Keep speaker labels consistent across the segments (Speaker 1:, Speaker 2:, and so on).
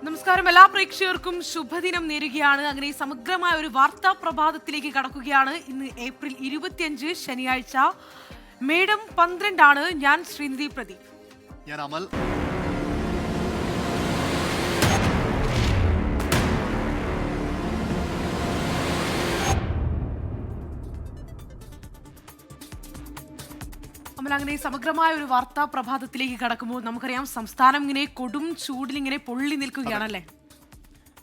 Speaker 1: നമസ്കാരം. എല്ലാ പ്രേക്ഷകർക്കും ശുഭദിനം നേരുകയാണ്. അങ്ങനെ സമഗ്രമായ ഒരു വാർത്താ പ്രഭാതത്തിലേക്ക് കടക്കുകയാണ്. ഇന്ന് ഏപ്രിൽ 25 ശനിയാഴ്ച. മേഡം 12 ആണ്. ഞാൻ ശ്രീനിധി പ്രദീപ്.
Speaker 2: ഞാൻ അമൽ.
Speaker 1: അങ്ങനെ സമഗ്രമായ ഒരു വാർത്താ പ്രഭാതത്തിലേക്ക് കടക്കുമ്പോൾ നമുക്കറിയാം, സംസ്ഥാനം ഇങ്ങനെ കൊടും ചൂടിൽ ഇങ്ങനെ പൊള്ളി നിൽക്കുകയാണല്ലേ.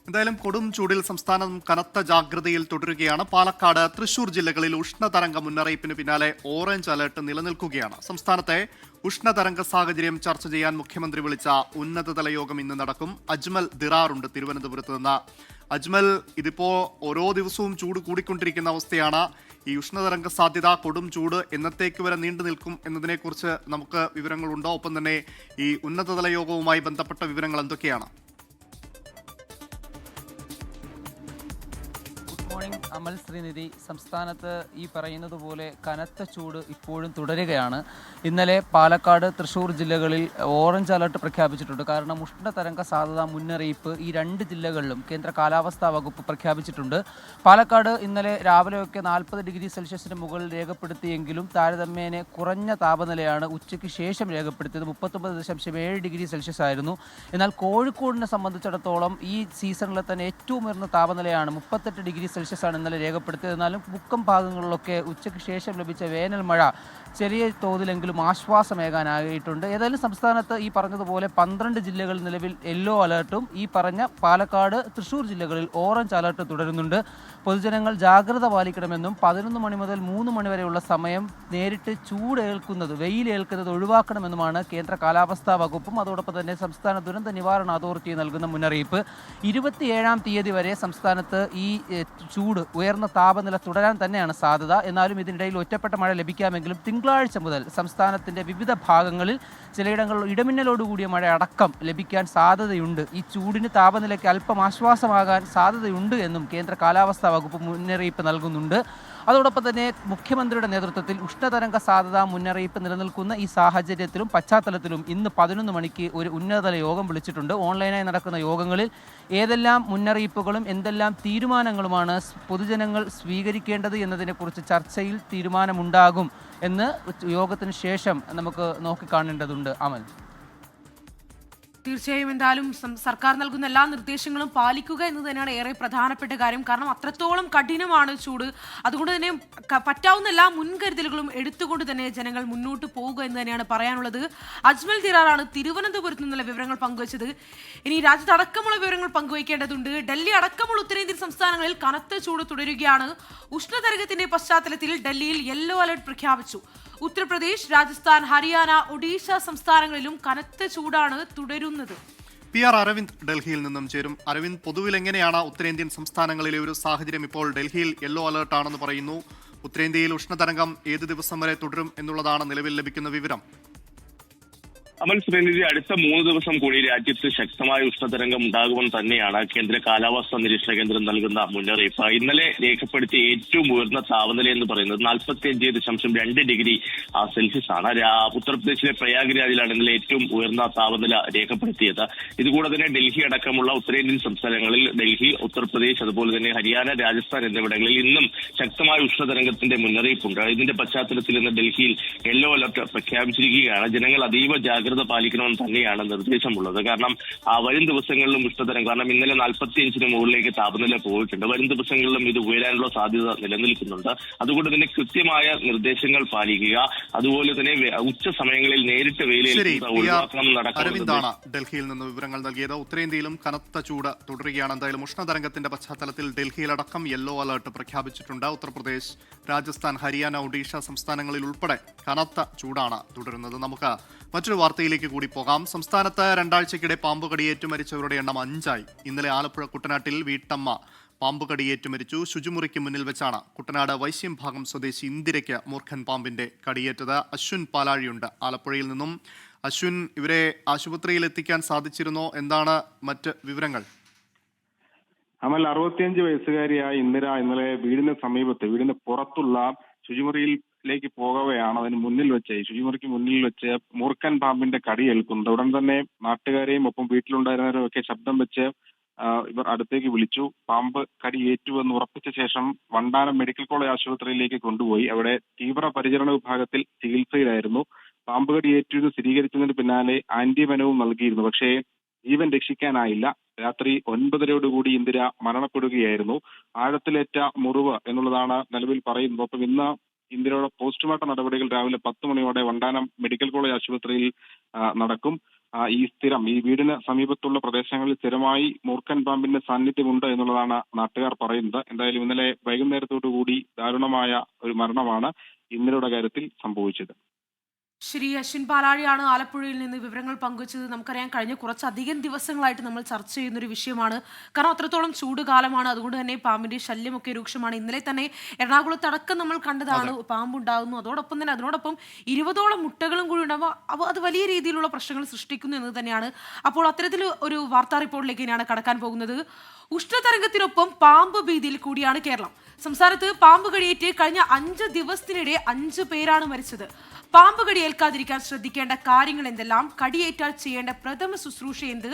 Speaker 2: എന്തായാലും കൊടും ചൂടിൽ സംസ്ഥാനം കനത്ത ജാഗ്രതയിൽ തുടരുകയാണ്. പാലക്കാട്, തൃശൂർ ജില്ലകളിൽ ഉഷ്ണതരംഗ മുന്നറിയിപ്പിന് പിന്നാലെ ഓറഞ്ച് അലർട്ട് നിലനിൽക്കുകയാണ്. സംസ്ഥാനത്തെ ഉഷ്ണതരംഗ സാഹചര്യം ചർച്ച ചെയ്യാൻ മുഖ്യമന്ത്രി വിളിച്ച ഉന്നതതല യോഗം ഇന്ന് നടക്കും. അജ്മൽ ദിറാറുണ്ട് തിരുവനന്തപുരത്ത് നിന്ന്. അജ്മൽ, ഇതിപ്പോ ഓരോ ദിവസവും ചൂട് കൂടിക്കൊണ്ടിരിക്കുന്ന അവസ്ഥയാണ്. ഈ ഉഷ്ണതരംഗ സാധ്യത, കൊടും ചൂട് എന്നത്തേക്ക് വരെ നീണ്ടു നിൽക്കും എന്നതിനെക്കുറിച്ച് നമുക്ക് വിവരങ്ങളുണ്ടോ? ഒപ്പം തന്നെ ഈ ഉന്നതതല യോഗവുമായി ബന്ധപ്പെട്ട വിവരങ്ങൾ എന്തൊക്കെയാണ്?
Speaker 3: അമൽ, ശ്രീനിധി, സംസ്ഥാനത്ത് ഈ പറയുന്നത് പോലെ കനത്ത ചൂട് ഇപ്പോഴും തുടരുകയാണ്. ഇന്നലെ പാലക്കാട്, തൃശൂർ ജില്ലകളിൽ ഓറഞ്ച് അലർട്ട് പ്രഖ്യാപിച്ചിട്ടുണ്ട്. കാരണം ഉഷ്ണതരംഗ സാധ്യതാ മുന്നറിയിപ്പ് ഈ രണ്ട് ജില്ലകളിലും കേന്ദ്ര കാലാവസ്ഥാ വകുപ്പ് പ്രഖ്യാപിച്ചിട്ടുണ്ട്. പാലക്കാട് ഇന്നലെ രാവിലെയൊക്കെ 40 ഡിഗ്രി സെൽഷ്യസിന് മുകളിൽ രേഖപ്പെടുത്തിയെങ്കിലും താരതമ്യേന കുറഞ്ഞ താപനിലയാണ് ഉച്ചയ്ക്ക് ശേഷം രേഖപ്പെടുത്തിയത്. 39.7 ഡിഗ്രി സെൽഷ്യസ് ആയിരുന്നു. എന്നാൽ കോഴിക്കോടിനെ സംബന്ധിച്ചിടത്തോളം ഈ സീസണിലെ തന്നെ ഏറ്റവും ഉയർന്ന താപനിലയാണ് 38 ഡിഗ്രി സെൽഷ്യസ് ആണ് ഇന്നലെ രേഖപ്പെടുത്തിയത്. എന്നാലും മുക്കം ഭാഗങ്ങളിലൊക്കെ ഉച്ചയ്ക്ക് ശേഷം ലഭിച്ച വേനൽ മഴ ചെറിയ തോതിലെങ്കിലും ആശ്വാസമേകാനായിട്ടുണ്ട്. ഏതായാലും സംസ്ഥാനത്ത് ഈ പറഞ്ഞതുപോലെ 12 ജില്ലകളിൽ നിലവിൽ യെല്ലോ അലർട്ടും ഈ പറഞ്ഞ പാലക്കാട്, തൃശൂർ ജില്ലകളിൽ ഓറഞ്ച് അലർട്ട് തുടരുന്നുണ്ട്. പൊതുജനങ്ങൾ ജാഗ്രത പാലിക്കണമെന്നും 11 മണി മുതൽ 3 മണി വരെയുള്ള സമയം നേരിട്ട് ചൂടേൽക്കുന്നത്, വെയിലേൽക്കുന്നത് ഒഴിവാക്കണമെന്നുമാണ് കേന്ദ്ര കാലാവസ്ഥാ വകുപ്പും അതോടൊപ്പം തന്നെ സംസ്ഥാന ദുരന്ത നിവാരണ അതോറിറ്റി നൽകുന്ന മുന്നറിയിപ്പ്. 27-ാം തീയതി വരെ സംസ്ഥാനത്ത് ഈ ചൂട്, ഉയർന്ന താപനില തുടരാൻ തന്നെയാണ് സാധ്യത. എന്നാലും ഇതിനിടയിൽ ഒറ്റപ്പെട്ട മഴ ലഭിക്കാമെങ്കിലും തിങ്കളാഴ്ച മുതൽ സംസ്ഥാനത്തിൻ്റെ വിവിധ ഭാഗങ്ങളിൽ ചിലയിടങ്ങളിൽ ഇടമിന്നലോടുകൂടിയ മഴ അടക്കം ലഭിക്കാൻ സാധ്യതയുണ്ട്. ഈ ചൂടിന് താപനിലയ്ക്ക് അല്പം ആശ്വാസമാകാൻ സാധ്യതയുണ്ട് എന്നും കേന്ദ്ര കാലാവസ്ഥാ വകുപ്പ് മുന്നറിയിപ്പ് നൽകുന്നുണ്ട്. അതോടൊപ്പം തന്നെ മുഖ്യമന്ത്രിയുടെ നേതൃത്വത്തിൽ ഉഷ്ണതരംഗ സാധ്യതാ മുന്നറിയിപ്പ് നിലനിൽക്കുന്ന ഈ സാഹചര്യത്തിലും പശ്ചാത്തലത്തിലും ഇന്ന് 11 മണിക്ക് ഒരു ഉന്നതതല യോഗം വിളിച്ചിട്ടുണ്ട്. ഓൺലൈനായി നടക്കുന്ന യോഗങ്ങളിൽ ഏതെല്ലാം മുന്നറിയിപ്പുകളും എന്തെല്ലാം തീരുമാനങ്ങളുമാണ് പൊതുജനങ്ങൾ സ്വീകരിക്കേണ്ടത് എന്നതിനെക്കുറിച്ച് ചർച്ചയിൽ തീരുമാനമുണ്ടാകും എന്ന് യോഗത്തിന് ശേഷം നമുക്ക് നോക്കിക്കാണേണ്ടതുണ്ട്. അമൽ,
Speaker 1: തീർച്ചയായും എന്തായാലും സർക്കാർ നൽകുന്ന എല്ലാ നിർദ്ദേശങ്ങളും പാലിക്കുക എന്ന് തന്നെയാണ് ഏറെ പ്രധാനപ്പെട്ട കാര്യം. കാരണം അത്രത്തോളം കഠിനമാണ് ചൂട്. അതുകൊണ്ട് തന്നെ പറ്റാവുന്ന എല്ലാ മുൻകരുതലുകളും എടുത്തുകൊണ്ട് തന്നെ ജനങ്ങൾ മുന്നോട്ട് പോവുക എന്ന് തന്നെയാണ് പറയാനുള്ളത്. അജ്മൽ ദിറാറാണ് തിരുവനന്തപുരത്ത് നിന്നുള്ള വിവരങ്ങൾ പങ്കുവച്ചത്. ഇനി രാജ്യത്തടക്കമുള്ള വിവരങ്ങൾ പങ്കുവയ്ക്കേണ്ടതുണ്ട്. ഡൽഹി അടക്കമുള്ള ഉത്തരേന്ത്യൻ സംസ്ഥാനങ്ങളിൽ കനത്ത ചൂട് തുടരുകയാണ്. ഉഷ്ണതരംഗത്തിന്റെ പശ്ചാത്തലത്തിൽ ഡൽഹിയിൽ യെല്ലോ അലർട്ട് പ്രഖ്യാപിച്ചു. ഉത്തർപ്രദേശ്, രാജസ്ഥാൻ, ഹരിയാന, ഒഡീഷ സംസ്ഥാനങ്ങളിലും കനത്ത ചൂടാണ് തുടരുന്നത്.
Speaker 2: PR അരവിന്ദ് ഡൽഹിയിൽ നിന്നും ചേരും. അരവിന്ദ്, പൊതുവിൽ എങ്ങനെയാണ് ഉത്തരേന്ത്യൻ സംസ്ഥാനങ്ങളിലെ ഒരു സാഹചര്യം? ഇപ്പോൾ ഡൽഹിയിൽ യെല്ലോ അലർട്ട് ആണെന്ന് പറയുന്നു. ഉത്തരേന്ത്യയിൽ ഉഷ്ണതരംഗം ഏത് ദിവസം വരെ തുടരും എന്നുള്ളതാണ് നിലവിൽ ലഭിക്കുന്ന വിവരം.
Speaker 4: അമൽ, ശ്രീനിധി, അടുത്ത 3 ദിവസം കൂടി രാജ്യത്ത് ശക്തമായ ഉഷ്ണതരംഗം ഉണ്ടാകുമെന്ന് തന്നെയാണ് കേന്ദ്ര കാലാവസ്ഥാ നിരീക്ഷണ കേന്ദ്രം നൽകുന്ന മുന്നറിയിപ്പ്. ഇന്നലെ രേഖപ്പെടുത്തിയ ഏറ്റവും ഉയർന്ന താപനില എന്ന് പറയുന്നത് 45.2 ഡിഗ്രി സെൽഷ്യസ് ആണ്. ഉത്തർപ്രദേശിലെ പ്രയാഗ്രാജിലാണ് ഇന്നലെ ഏറ്റവും ഉയർന്ന താപനില രേഖപ്പെടുത്തിയത്. ഇതുകൂടാതെ തന്നെ ഡൽഹി അടക്കമുള്ള ഉത്തരേന്ത്യൻ സംസ്ഥാനങ്ങളിൽ, ഡൽഹി, ഉത്തർപ്രദേശ്, അതുപോലെ തന്നെ ഹരിയാന, രാജസ്ഥാൻ എന്നിവിടങ്ങളിൽ ഇന്നും ശക്തമായ ഉഷ്ണതരംഗത്തിന്റെ മുന്നറിയിപ്പുണ്ട്. ഇതിന്റെ പശ്ചാത്തലത്തിൽ ഇന്ന് ഡൽഹിയിൽ യെല്ലോ അലർട്ട് പ്രഖ്യാപിച്ചിരിക്കുകയാണ്. ജനങ്ങൾ അതീവ ജാഗ്രത പാലിക്കണമെന്ന് തന്നെയാണ് നിർദ്ദേശമുള്ളത്. കാരണം വരും ദിവസങ്ങളിലും ഉഷ്ണതരംഗം, കാരണം ഇന്നലെ 45-ന് മുകളിലേക്ക് താപനില പോയിട്ടുണ്ട്. വരും ദിവസങ്ങളിലും ഇത് ഉയരാനുള്ള സാധ്യത നിലനിൽക്കുന്നുണ്ട്. അതുകൊണ്ട് തന്നെ കൃത്യമായ നിർദ്ദേശങ്ങൾ പാലിക്കുക, അതുപോലെ തന്നെ ഉച്ച സമയങ്ങളിൽ നേരിട്ട് വെയിലേൽക്കുന്നത് ഒഴിവാക്കണം
Speaker 2: അരവിന്ദാണ് ഡൽഹിയിൽ നിന്ന് വിവരങ്ങൾ നൽകിയത്. ഉത്തരേന്ത്യയിലും കനത്ത ചൂട് തുടരുകയാണ്. എന്തായാലും ഉഷ്ണതരംഗത്തിന്റെ പശ്ചാത്തലത്തിൽ ഡൽഹിയിലടക്കം യെല്ലോ അലർട്ട് പ്രഖ്യാപിച്ചിട്ടുണ്ട്. ഉത്തർപ്രദേശ്, രാജസ്ഥാൻ, ഹരിയാന, ഒഡീഷ സംസ്ഥാനങ്ങളിൽ ഉൾപ്പെടെ കനത്ത ചൂടാണ് തുടരുന്നത്. നമുക്ക് മറ്റൊരു വാർത്തയിലേക്ക് കൂടി പോകാം. സംസ്ഥാനത്ത് 2 ആഴ്ചക്കിടെ പാമ്പ് കടിയേറ്റ് മരിച്ചവരുടെ എണ്ണം 5ആയി. ഇന്നലെ ആലപ്പുഴ കുട്ടനാട്ടിൽ വീട്ടമ്മ പാമ്പ് കടിയേറ്റ് മരിച്ചു. ശുചിമുറിക്ക് മുന്നിൽ വെച്ചാണ് കുട്ടനാട് വൈശ്യം ഭാഗം സ്വദേശി ഇന്ദിരയ്ക്ക് മൂർഖൻ പാമ്പിന്റെ കടിയേറ്റത്. അശ്വിൻ പാലാഴിയുണ്ട് ആലപ്പുഴയിൽ നിന്നും. അശ്വിൻ, ഇവരെ ആശുപത്രിയിൽ എത്തിക്കാൻ സാധിച്ചിരുന്നോ? എന്താണ് മറ്റ് വിവരങ്ങൾ?
Speaker 5: അമൽ, 65 വയസ്സുകാരിയായ ഇന്ദിര ഇന്നലെ വീടിന് സമീപത്ത്, വീടിന് പുറത്തുള്ള ശുചിമുറിയിൽ ലേക്ക് പോകവെയാണ് അതിന് മുന്നിൽ വെച്ച് ശുചിമുറിക്ക് മുന്നിൽ വെച്ച് മൂർഖൻ പാമ്പിന്റെ കടിയേൽക്കുന്നത്. ഉടൻ തന്നെ നാട്ടുകാരെയും ഒപ്പം വീട്ടിലുണ്ടായിരുന്നവരും ഒക്കെ ശബ്ദം വെച്ച് ഇവർ അടുത്തേക്ക് വിളിച്ചു. പാമ്പ് കടിയേറ്റു എന്ന് ഉറപ്പിച്ച ശേഷം വണ്ടാനം മെഡിക്കൽ കോളേജ് ആശുപത്രിയിലേക്ക് കൊണ്ടുപോയി. അവിടെ തീവ്രപരിചരണ വിഭാഗത്തിൽ ചികിത്സയിലായിരുന്നു. പാമ്പ് കടിയേറ്റു എന്ന് സ്ഥിരീകരിച്ചതിന് പിന്നാലെ ആന്റിവെനവും നൽകിയിരുന്നു. പക്ഷേ ജീവൻ രക്ഷിക്കാനായില്ല. രാത്രി 9:30 ഇന്ദിര മരണപ്പെടുകയായിരുന്നു. ആഴത്തിലേറ്റ മുറിവ് എന്നുള്ളതാണ് നിലവിൽ പറയുന്നത്. ഒപ്പം ഇന്ന് ഇന്ദിരയുടെ പോസ്റ്റ്മോർട്ടം നടപടികൾ രാവിലെ 10 മണിയോടെ വണ്ടാനം മെഡിക്കൽ കോളേജ് ആശുപത്രിയിൽ നടക്കും. ഈ വീടിന് സമീപത്തുള്ള പ്രദേശങ്ങളിൽ സ്ഥിരമായി മൂർഖൻ പാമ്പിന്റെ സാന്നിധ്യമുണ്ട് എന്നുള്ളതാണ് നാട്ടുകാർ പറയുന്നത്. എന്തായാലും ഇന്നലെ വൈകുന്നേരത്തോടു കൂടി ദാരുണമായ ഒരു മരണമാണ് ഇന്ദിരയുടെ കാര്യത്തിൽ സംഭവിച്ചത്.
Speaker 1: ശ്രീ അശ്വിൻ പാലാഴിയാണ് ആലപ്പുഴയിൽ നിന്ന് വിവരങ്ങൾ പങ്കുവച്ചത്. നമുക്കറിയാം, കഴിഞ്ഞ കുറച്ചധികം ദിവസങ്ങളായിട്ട് നമ്മൾ ചർച്ച ചെയ്യുന്നൊരു വിഷയമാണ്. കാരണം അത്രത്തോളം ചൂട് കാലമാണ്. അതുകൊണ്ട് തന്നെ പാമ്പിന്റെ ശല്യമൊക്കെ രൂക്ഷമാണ്. ഇന്നലെ തന്നെ എറണാകുളത്ത് അടക്കം നമ്മൾ കണ്ടതാണ് പാമ്പുണ്ടാകുന്നു. അതോടൊപ്പം തന്നെ അതിനോടൊപ്പം 20ഓളം മുട്ടകളും കൂടി ഉണ്ടാകുമ്പോൾ അത് വലിയ രീതിയിലുള്ള പ്രശ്നങ്ങൾ സൃഷ്ടിക്കുന്നു എന്ന് തന്നെയാണ്. അപ്പോൾ അത്തരത്തിൽ ഒരു വാർത്താ റിപ്പോർട്ടിലേക്ക് തന്നെയാണ് കടക്കാൻ പോകുന്നത്. ഉഷ്ണതരംഗത്തിനൊപ്പം പാമ്പ് ഭീതിയിൽ കൂടിയാണ് കേരളം. സംസ്ഥാനത്ത് പാമ്പ് കടിയേറ്റ് കഴിഞ്ഞ 5 ദിവസത്തിനിടെ 5 പേരാണ് മരിച്ചത്. പാമ്പ് കടിയേൽക്കാതിരിക്കാൻ ശ്രദ്ധിക്കേണ്ട കാര്യങ്ങൾ എന്തെല്ലാം? കടിയേറ്റാൽ ചെയ്യേണ്ട പ്രഥമ ശുശ്രൂഷ എന്ത്?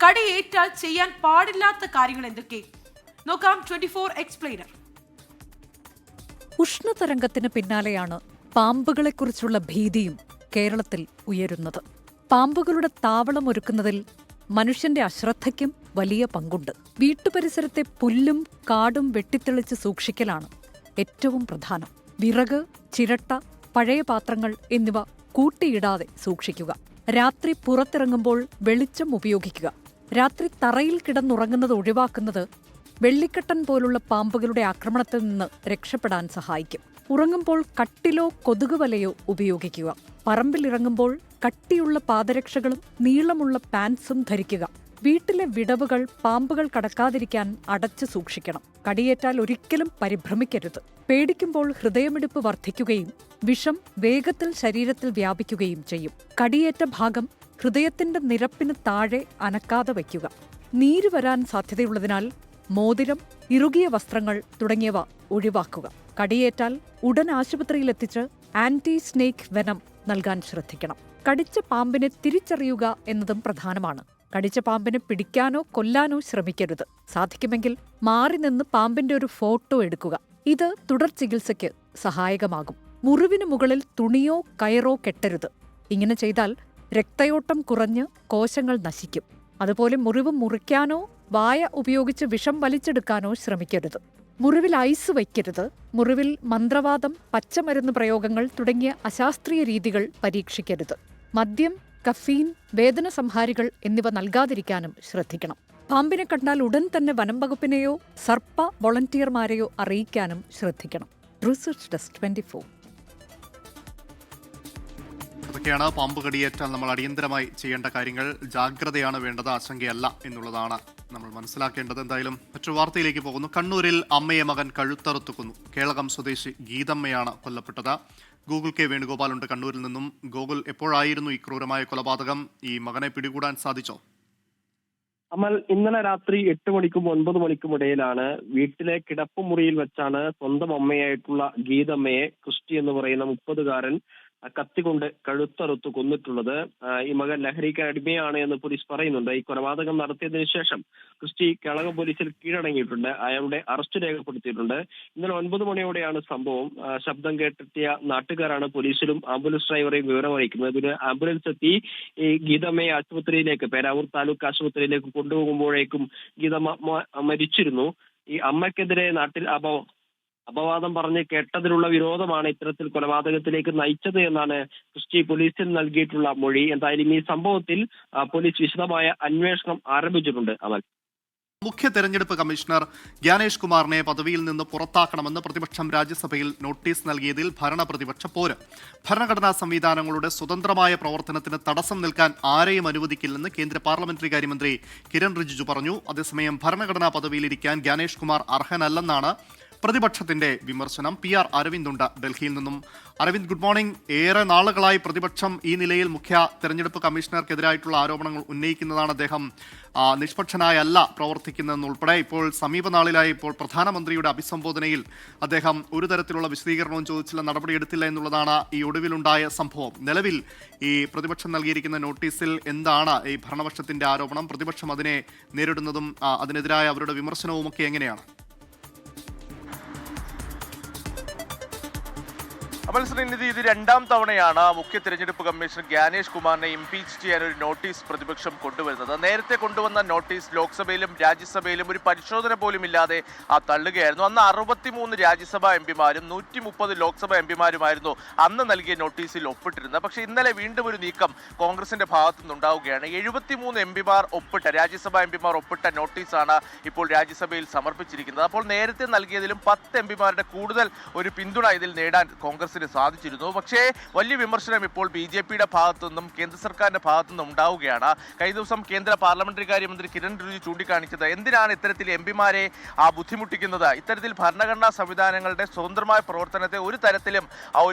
Speaker 1: കടിയേറ്റാൽ ചെയ്യാൻ പാടില്ലാത്ത കാര്യങ്ങൾ എന്തൊക്കെ? നോക്കാം 24 എക്സ്പ്ലെയിനർ.
Speaker 6: ഉഷ്ണതരംഗത്തിന് പിന്നാലെയാണ് പാമ്പുകളെക്കുറിച്ചുള്ള ഭീതിയും കേരളത്തിൽ ഉയരുന്നത്. പാമ്പുകളുടെ താവളം ഒരുക്കുന്നതിൽ മനുഷ്യന്റെ അശ്രദ്ധയ്ക്കും വലിയ പങ്കുണ്ട്. വീട്ടുപരിസരത്തെ പുല്ലും കാടും വെട്ടിത്തെളിച്ച് സൂക്ഷിക്കലാണ് ഏറ്റവും പ്രധാനം. വിറക്, ചിരട്ട, പഴയ പാത്രങ്ങൾ എന്നിവ കൂട്ടിയിടാതെ സൂക്ഷിക്കുക. രാത്രി പുറത്തിറങ്ങുമ്പോൾ വെളിച്ചം ഉപയോഗിക്കുക. രാത്രി തറയിൽ കിടന്നുറങ്ങുന്നത് ഒഴിവാക്കുന്നത് വെള്ളിക്കട്ടൻ പോലുള്ള പാമ്പുകളുടെ ആക്രമണത്തിൽ നിന്ന് രക്ഷപ്പെടാൻ സഹായിക്കും. ഉറങ്ങുമ്പോൾ കട്ടിലോ കൊതുകുവലയോ ഉപയോഗിക്കുക. പറമ്പിലിറങ്ങുമ്പോൾ കട്ടിയുള്ള പാദരക്ഷകളും നീളമുള്ള പാൻസും ധരിക്കുക. വീട്ടിലെ വിടവുകൾ പാമ്പുകൾ കടക്കാതിരിക്കാൻ അടച്ചു സൂക്ഷിക്കണം. കടിയേറ്റാൽ ഒരിക്കലും പരിഭ്രമിക്കരുത്. പേടിക്കുമ്പോൾ ഹൃദയമിടിപ്പ് വർദ്ധിക്കുകയും വിഷം വേഗത്തിൽ ശരീരത്തിൽ വ്യാപിക്കുകയും ചെയ്യും. കടിയേറ്റ ഭാഗം ഹൃദയത്തിന്റെ നിരപ്പിന് താഴെ അനക്കാതെ വയ്ക്കുക. നീര് വരാൻ സാധ്യതയുള്ളതിനാൽ മോതിരം, ഇറുകിയ വസ്ത്രങ്ങൾ തുടങ്ങിയവ ഒഴിവാക്കുക. കടിയേറ്റാൽ ഉടൻ ആശുപത്രിയിലെത്തിച്ച് ആന്റി സ്നേക്ക് വെനം നൽകാൻ ശ്രദ്ധിക്കണം. കടിച്ച പാമ്പിനെ തിരിച്ചറിയുക എന്നതും പ്രധാനമാണ്. കടിച്ച പാമ്പിനെ പിടിക്കാനോ കൊല്ലാനോ ശ്രമിക്കരുത്. സാധിക്കുമെങ്കിൽ മാറി നിന്ന് പാമ്പിന്റെ ഒരു ഫോട്ടോ എടുക്കുക. ഇത് തുടർ ചികിത്സയ്ക്ക് സഹായകമാകും. മുറിവിന് മുകളിൽ തുണിയോ കയറോ കെട്ടരുത്. ഇങ്ങനെ ചെയ്താൽ രക്തയോട്ടം കുറഞ്ഞ് കോശങ്ങൾ നശിക്കും. അതുപോലെ മുറിവ് മുറിക്കാനോ വായ ഉപയോഗിച്ച് വിഷം വലിച്ചെടുക്കാനോ ശ്രമിക്കരുത്. മുറിവിൽ ഐസ് വയ്ക്കരുത്. മുറിവിൽ മന്ത്രവാദം, പച്ചമരുന്ന് പ്രയോഗങ്ങൾ തുടങ്ങിയ അശാസ്ത്രീയ രീതികൾ പരീക്ഷിക്കരുത്. മദ്യം, കഫീൻ, വേദന സംഹാരികൾ എന്നിവ നൽകാതിരിക്കാനും ശ്രദ്ധിക്കണം. പാമ്പിനെ കണ്ടാൽ ഉടൻ തന്നെ വനം വകുപ്പിനെയോ സർപ്പ വോളണ്ടിയർമാരെയോ അറിയിക്കാനും ശ്രദ്ധിക്കണം. Research desk 24.
Speaker 2: ഇതൊക്കെയാണ് പാമ്പ് കടിയേറ്റാൽ നമ്മൾ അടിയന്തരമായി ചെയ്യേണ്ട കാര്യങ്ങൾ. ജാഗ്രതയാണ് വേണ്ടത്, ആശങ്കയല്ല എന്നുള്ളതാണ് നമ്മൾ മനസ്സിലാക്കേണ്ടത്. എന്തായാലും മറ്റൊരു വാർത്തയിലേക്ക് പോകുന്നു. കണ്ണൂരിൽ അമ്മയെ മകൻ കഴുത്തറുത്ത് കൊന്നു. കേളകം സ്വദേശി ഗീതമ്മയാണ് കൊല്ലപ്പെട്ടത്. ഗൂഗിൾ കെ വേണുഗോപാലുണ്ട് കണ്ണൂരിൽ നിന്നും. ഗോകുൽ, എപ്പോഴായിരുന്നു ഈ ക്രൂരമായ കൊലപാതകം? ഈ മകനെ പിടികൂടാൻ സാധിച്ചോ?
Speaker 7: അമൽ, ഇന്നലെ രാത്രി 8 മണിക്കും 9 മണിക്കും ഇടയിലാണ് വീട്ടിലെ കിടപ്പുമുറിയിൽ വെച്ചാണ് സ്വന്തം അമ്മയായിട്ടുള്ള ഗീതമ്മയെ ക്രിസ്റ്റി എന്ന് പറയുന്ന 30-കാരൻ കത്തികൊണ്ട് കഴുത്തറുത്ത് കൊന്നിട്ടുള്ളത്. ഈ മകൻ ലഹരിക്ക് അടിമയാണ് എന്ന് പോലീസ് പറയുന്നുണ്ട്. ഈ കൊലപാതകം നടത്തിയതിനു ശേഷം ക്രിസ്റ്റി കേളകം പോലീസിൽ കീഴടങ്ങിയിട്ടുണ്ട്. അയാളുടെ അറസ്റ്റ് രേഖപ്പെടുത്തിയിട്ടുണ്ട്. ഇന്നലെ 9 മണിയോടെയാണ് സംഭവം. ശബ്ദം കേട്ടെത്തിയ നാട്ടുകാരാണ് പോലീസിലും ആംബുലൻസ് ഡ്രൈവറെയും വിവരം അറിയിക്കുന്നത്. ഇതിന് ആംബുലൻസ് എത്തി ഈ ഗീതമ്മയെ ആശുപത്രിയിലേക്ക്, പേരാവൂർ താലൂക്ക് ആശുപത്രിയിലേക്ക് കൊണ്ടുപോകുമ്പോഴേക്കും ഗീതമ്മ മരിച്ചിരുന്നു. ഈ അമ്മയ്ക്കെതിരെ നാട്ടിൽ അപവാദം പറഞ്ഞ് കേട്ടതിലുള്ള വിരോധമാണ് ഇത്തരത്തിൽ കൊലപാതകത്തിലേക്ക് നയിച്ചത് എന്നാണ് ക്രിസ്റ്റി പോലീസിൽ നൽകിയിട്ടുള്ള മൊഴി. എന്തായാലും ഈ സംഭവത്തിൽ പോലീസ് വിശദമായ അന്വേഷണം ആരംഭിച്ചിട്ടുണ്ട്. അമൽ,
Speaker 2: മുഖ്യ തെരഞ്ഞെടുപ്പ് കമ്മീഷണർ ജ്ഞാനേഷ് കുമാറിനെ പദവിയിൽ നിന്ന് പുറത്താക്കണമെന്ന് പ്രതിപക്ഷം രാജ്യസഭയിൽ നോട്ടീസ് നൽകിയതിൽ ഭരണപ്രതിപക്ഷ പോര്. ഭരണഘടനാ സംവിധാനങ്ങളുടെ സ്വതന്ത്രമായ പ്രവർത്തനത്തിന് തടസ്സം നിൽക്കാൻ ആരെയും അനുവദിക്കില്ലെന്ന് കേന്ദ്ര പാർലമെന്ററി കാര്യമന്ത്രി കിരൺ റിജിജു പറഞ്ഞു. അതേസമയം ഭരണഘടനാ പദവിയിലിരിക്കാൻ ജ്ഞാനേഷ് കുമാർ അർഹനല്ലെന്നാണ് പ്രതിപക്ഷത്തിന്റെ വിമർശനം. PR അരവിന്ദ് ഡൽഹിയിൽ നിന്നും. Aravind, good morning. ഏറെ നാളുകളായി പ്രതിപക്ഷം ഈ നിലയിൽ മുഖ്യ തെരഞ്ഞെടുപ്പ് കമ്മീഷണർക്കെതിരായിട്ടുള്ള ആരോപണങ്ങൾ ഉന്നയിക്കുന്നതാണ്. അദ്ദേഹം നിഷ്പക്ഷനായല്ല പ്രവർത്തിക്കുന്നതെന്നുൾപ്പെടെ ഇപ്പോൾ സമീപനാളിലായി ഇപ്പോൾ പ്രധാനമന്ത്രിയുടെ അഭിസംബോധനയിൽ അദ്ദേഹം ഒരു തരത്തിലുള്ള വിശദീകരണവും ചോദിച്ചില്ല, നടപടിയെടുത്തില്ല എന്നുള്ളതാണ് ഈ ഒടുവിലുണ്ടായ സംഭവം. നിലവിൽ ഈ പ്രതിപക്ഷം നൽകിയിരിക്കുന്ന നോട്ടീസിൽ എന്താണ് ഈ ഭരണപക്ഷത്തിന്റെ ആരോപണം? പ്രതിപക്ഷം അതിനെ നേരിടുന്നതും അതിനെതിരായ അവരുടെ വിമർശനവും ഒക്കെ എങ്ങനെയാണ്?
Speaker 8: അമൽ ശ്രീനിധി, ഇത് രണ്ടാം തവണയാണ് മുഖ്യ തെരഞ്ഞെടുപ്പ് കമ്മീഷണർ ജ്ഞാനേഷ് കുമാറിനെ ഇംപീച്ച് ചെയ്യാൻ ഒരു നോട്ടീസ് പ്രതിപക്ഷം കൊണ്ടുവരുന്നത്. നേരത്തെ കൊണ്ടുവന്ന നോട്ടീസ് ലോക്സഭയിലും രാജ്യസഭയിലും ഒരു പരിശോധന പോലും ഇല്ലാതെ തള്ളുകയായിരുന്നു. അന്ന് 63 രാജ്യസഭാ എംപിമാരും 130 ലോക്സഭാ എംപിമാരുമായിരുന്നു അന്ന് നൽകിയ നോട്ടീസിൽ ഒപ്പിട്ടിരുന്നത്. പക്ഷേ ഇന്നലെ വീണ്ടും ഒരു നീക്കം കോൺഗ്രസിന്റെ ഭാഗത്തു നിന്നുണ്ടാവുകയാണ്. 73 എംപിമാർ ഒപ്പിട്ട, രാജ്യസഭാ എംപിമാർ ഒപ്പിട്ട നോട്ടീസാണ് ഇപ്പോൾ രാജ്യസഭയിൽ സമർപ്പിച്ചിരിക്കുന്നത്. അപ്പോൾ നേരത്തെ നൽകിയതിലും 10 എംപിമാരുടെ കൂടുതൽ ഒരു പിന്തുണ ഇതിൽ നേടാൻ കോൺഗ്രസിന് സാധിച്ചിരുന്നു. പക്ഷേ വലിയ വിമർശനം ഇപ്പോൾ BJPയുടെ ഭാഗത്തു നിന്നും കേന്ദ്ര സർക്കാരിന്റെ ഭാഗത്തു നിന്നും ഉണ്ടാവുകയാണ്. കഴിഞ്ഞ ദിവസം കേന്ദ്ര പാർലമെന്ററി കാര്യമന്ത്രി കിരൺ റിജിജു ചൂണ്ടിക്കാണിച്ചത് എന്തിനാണ് ഇത്തരത്തിൽ എംപിമാരെ ബുദ്ധിമുട്ടിക്കുന്നത്, ഇത്തരത്തിൽ ഭരണഘടനാ സംവിധാനങ്ങളുടെ സ്വതന്ത്രമായ പ്രവർത്തനത്തെ ഒരു തരത്തിലും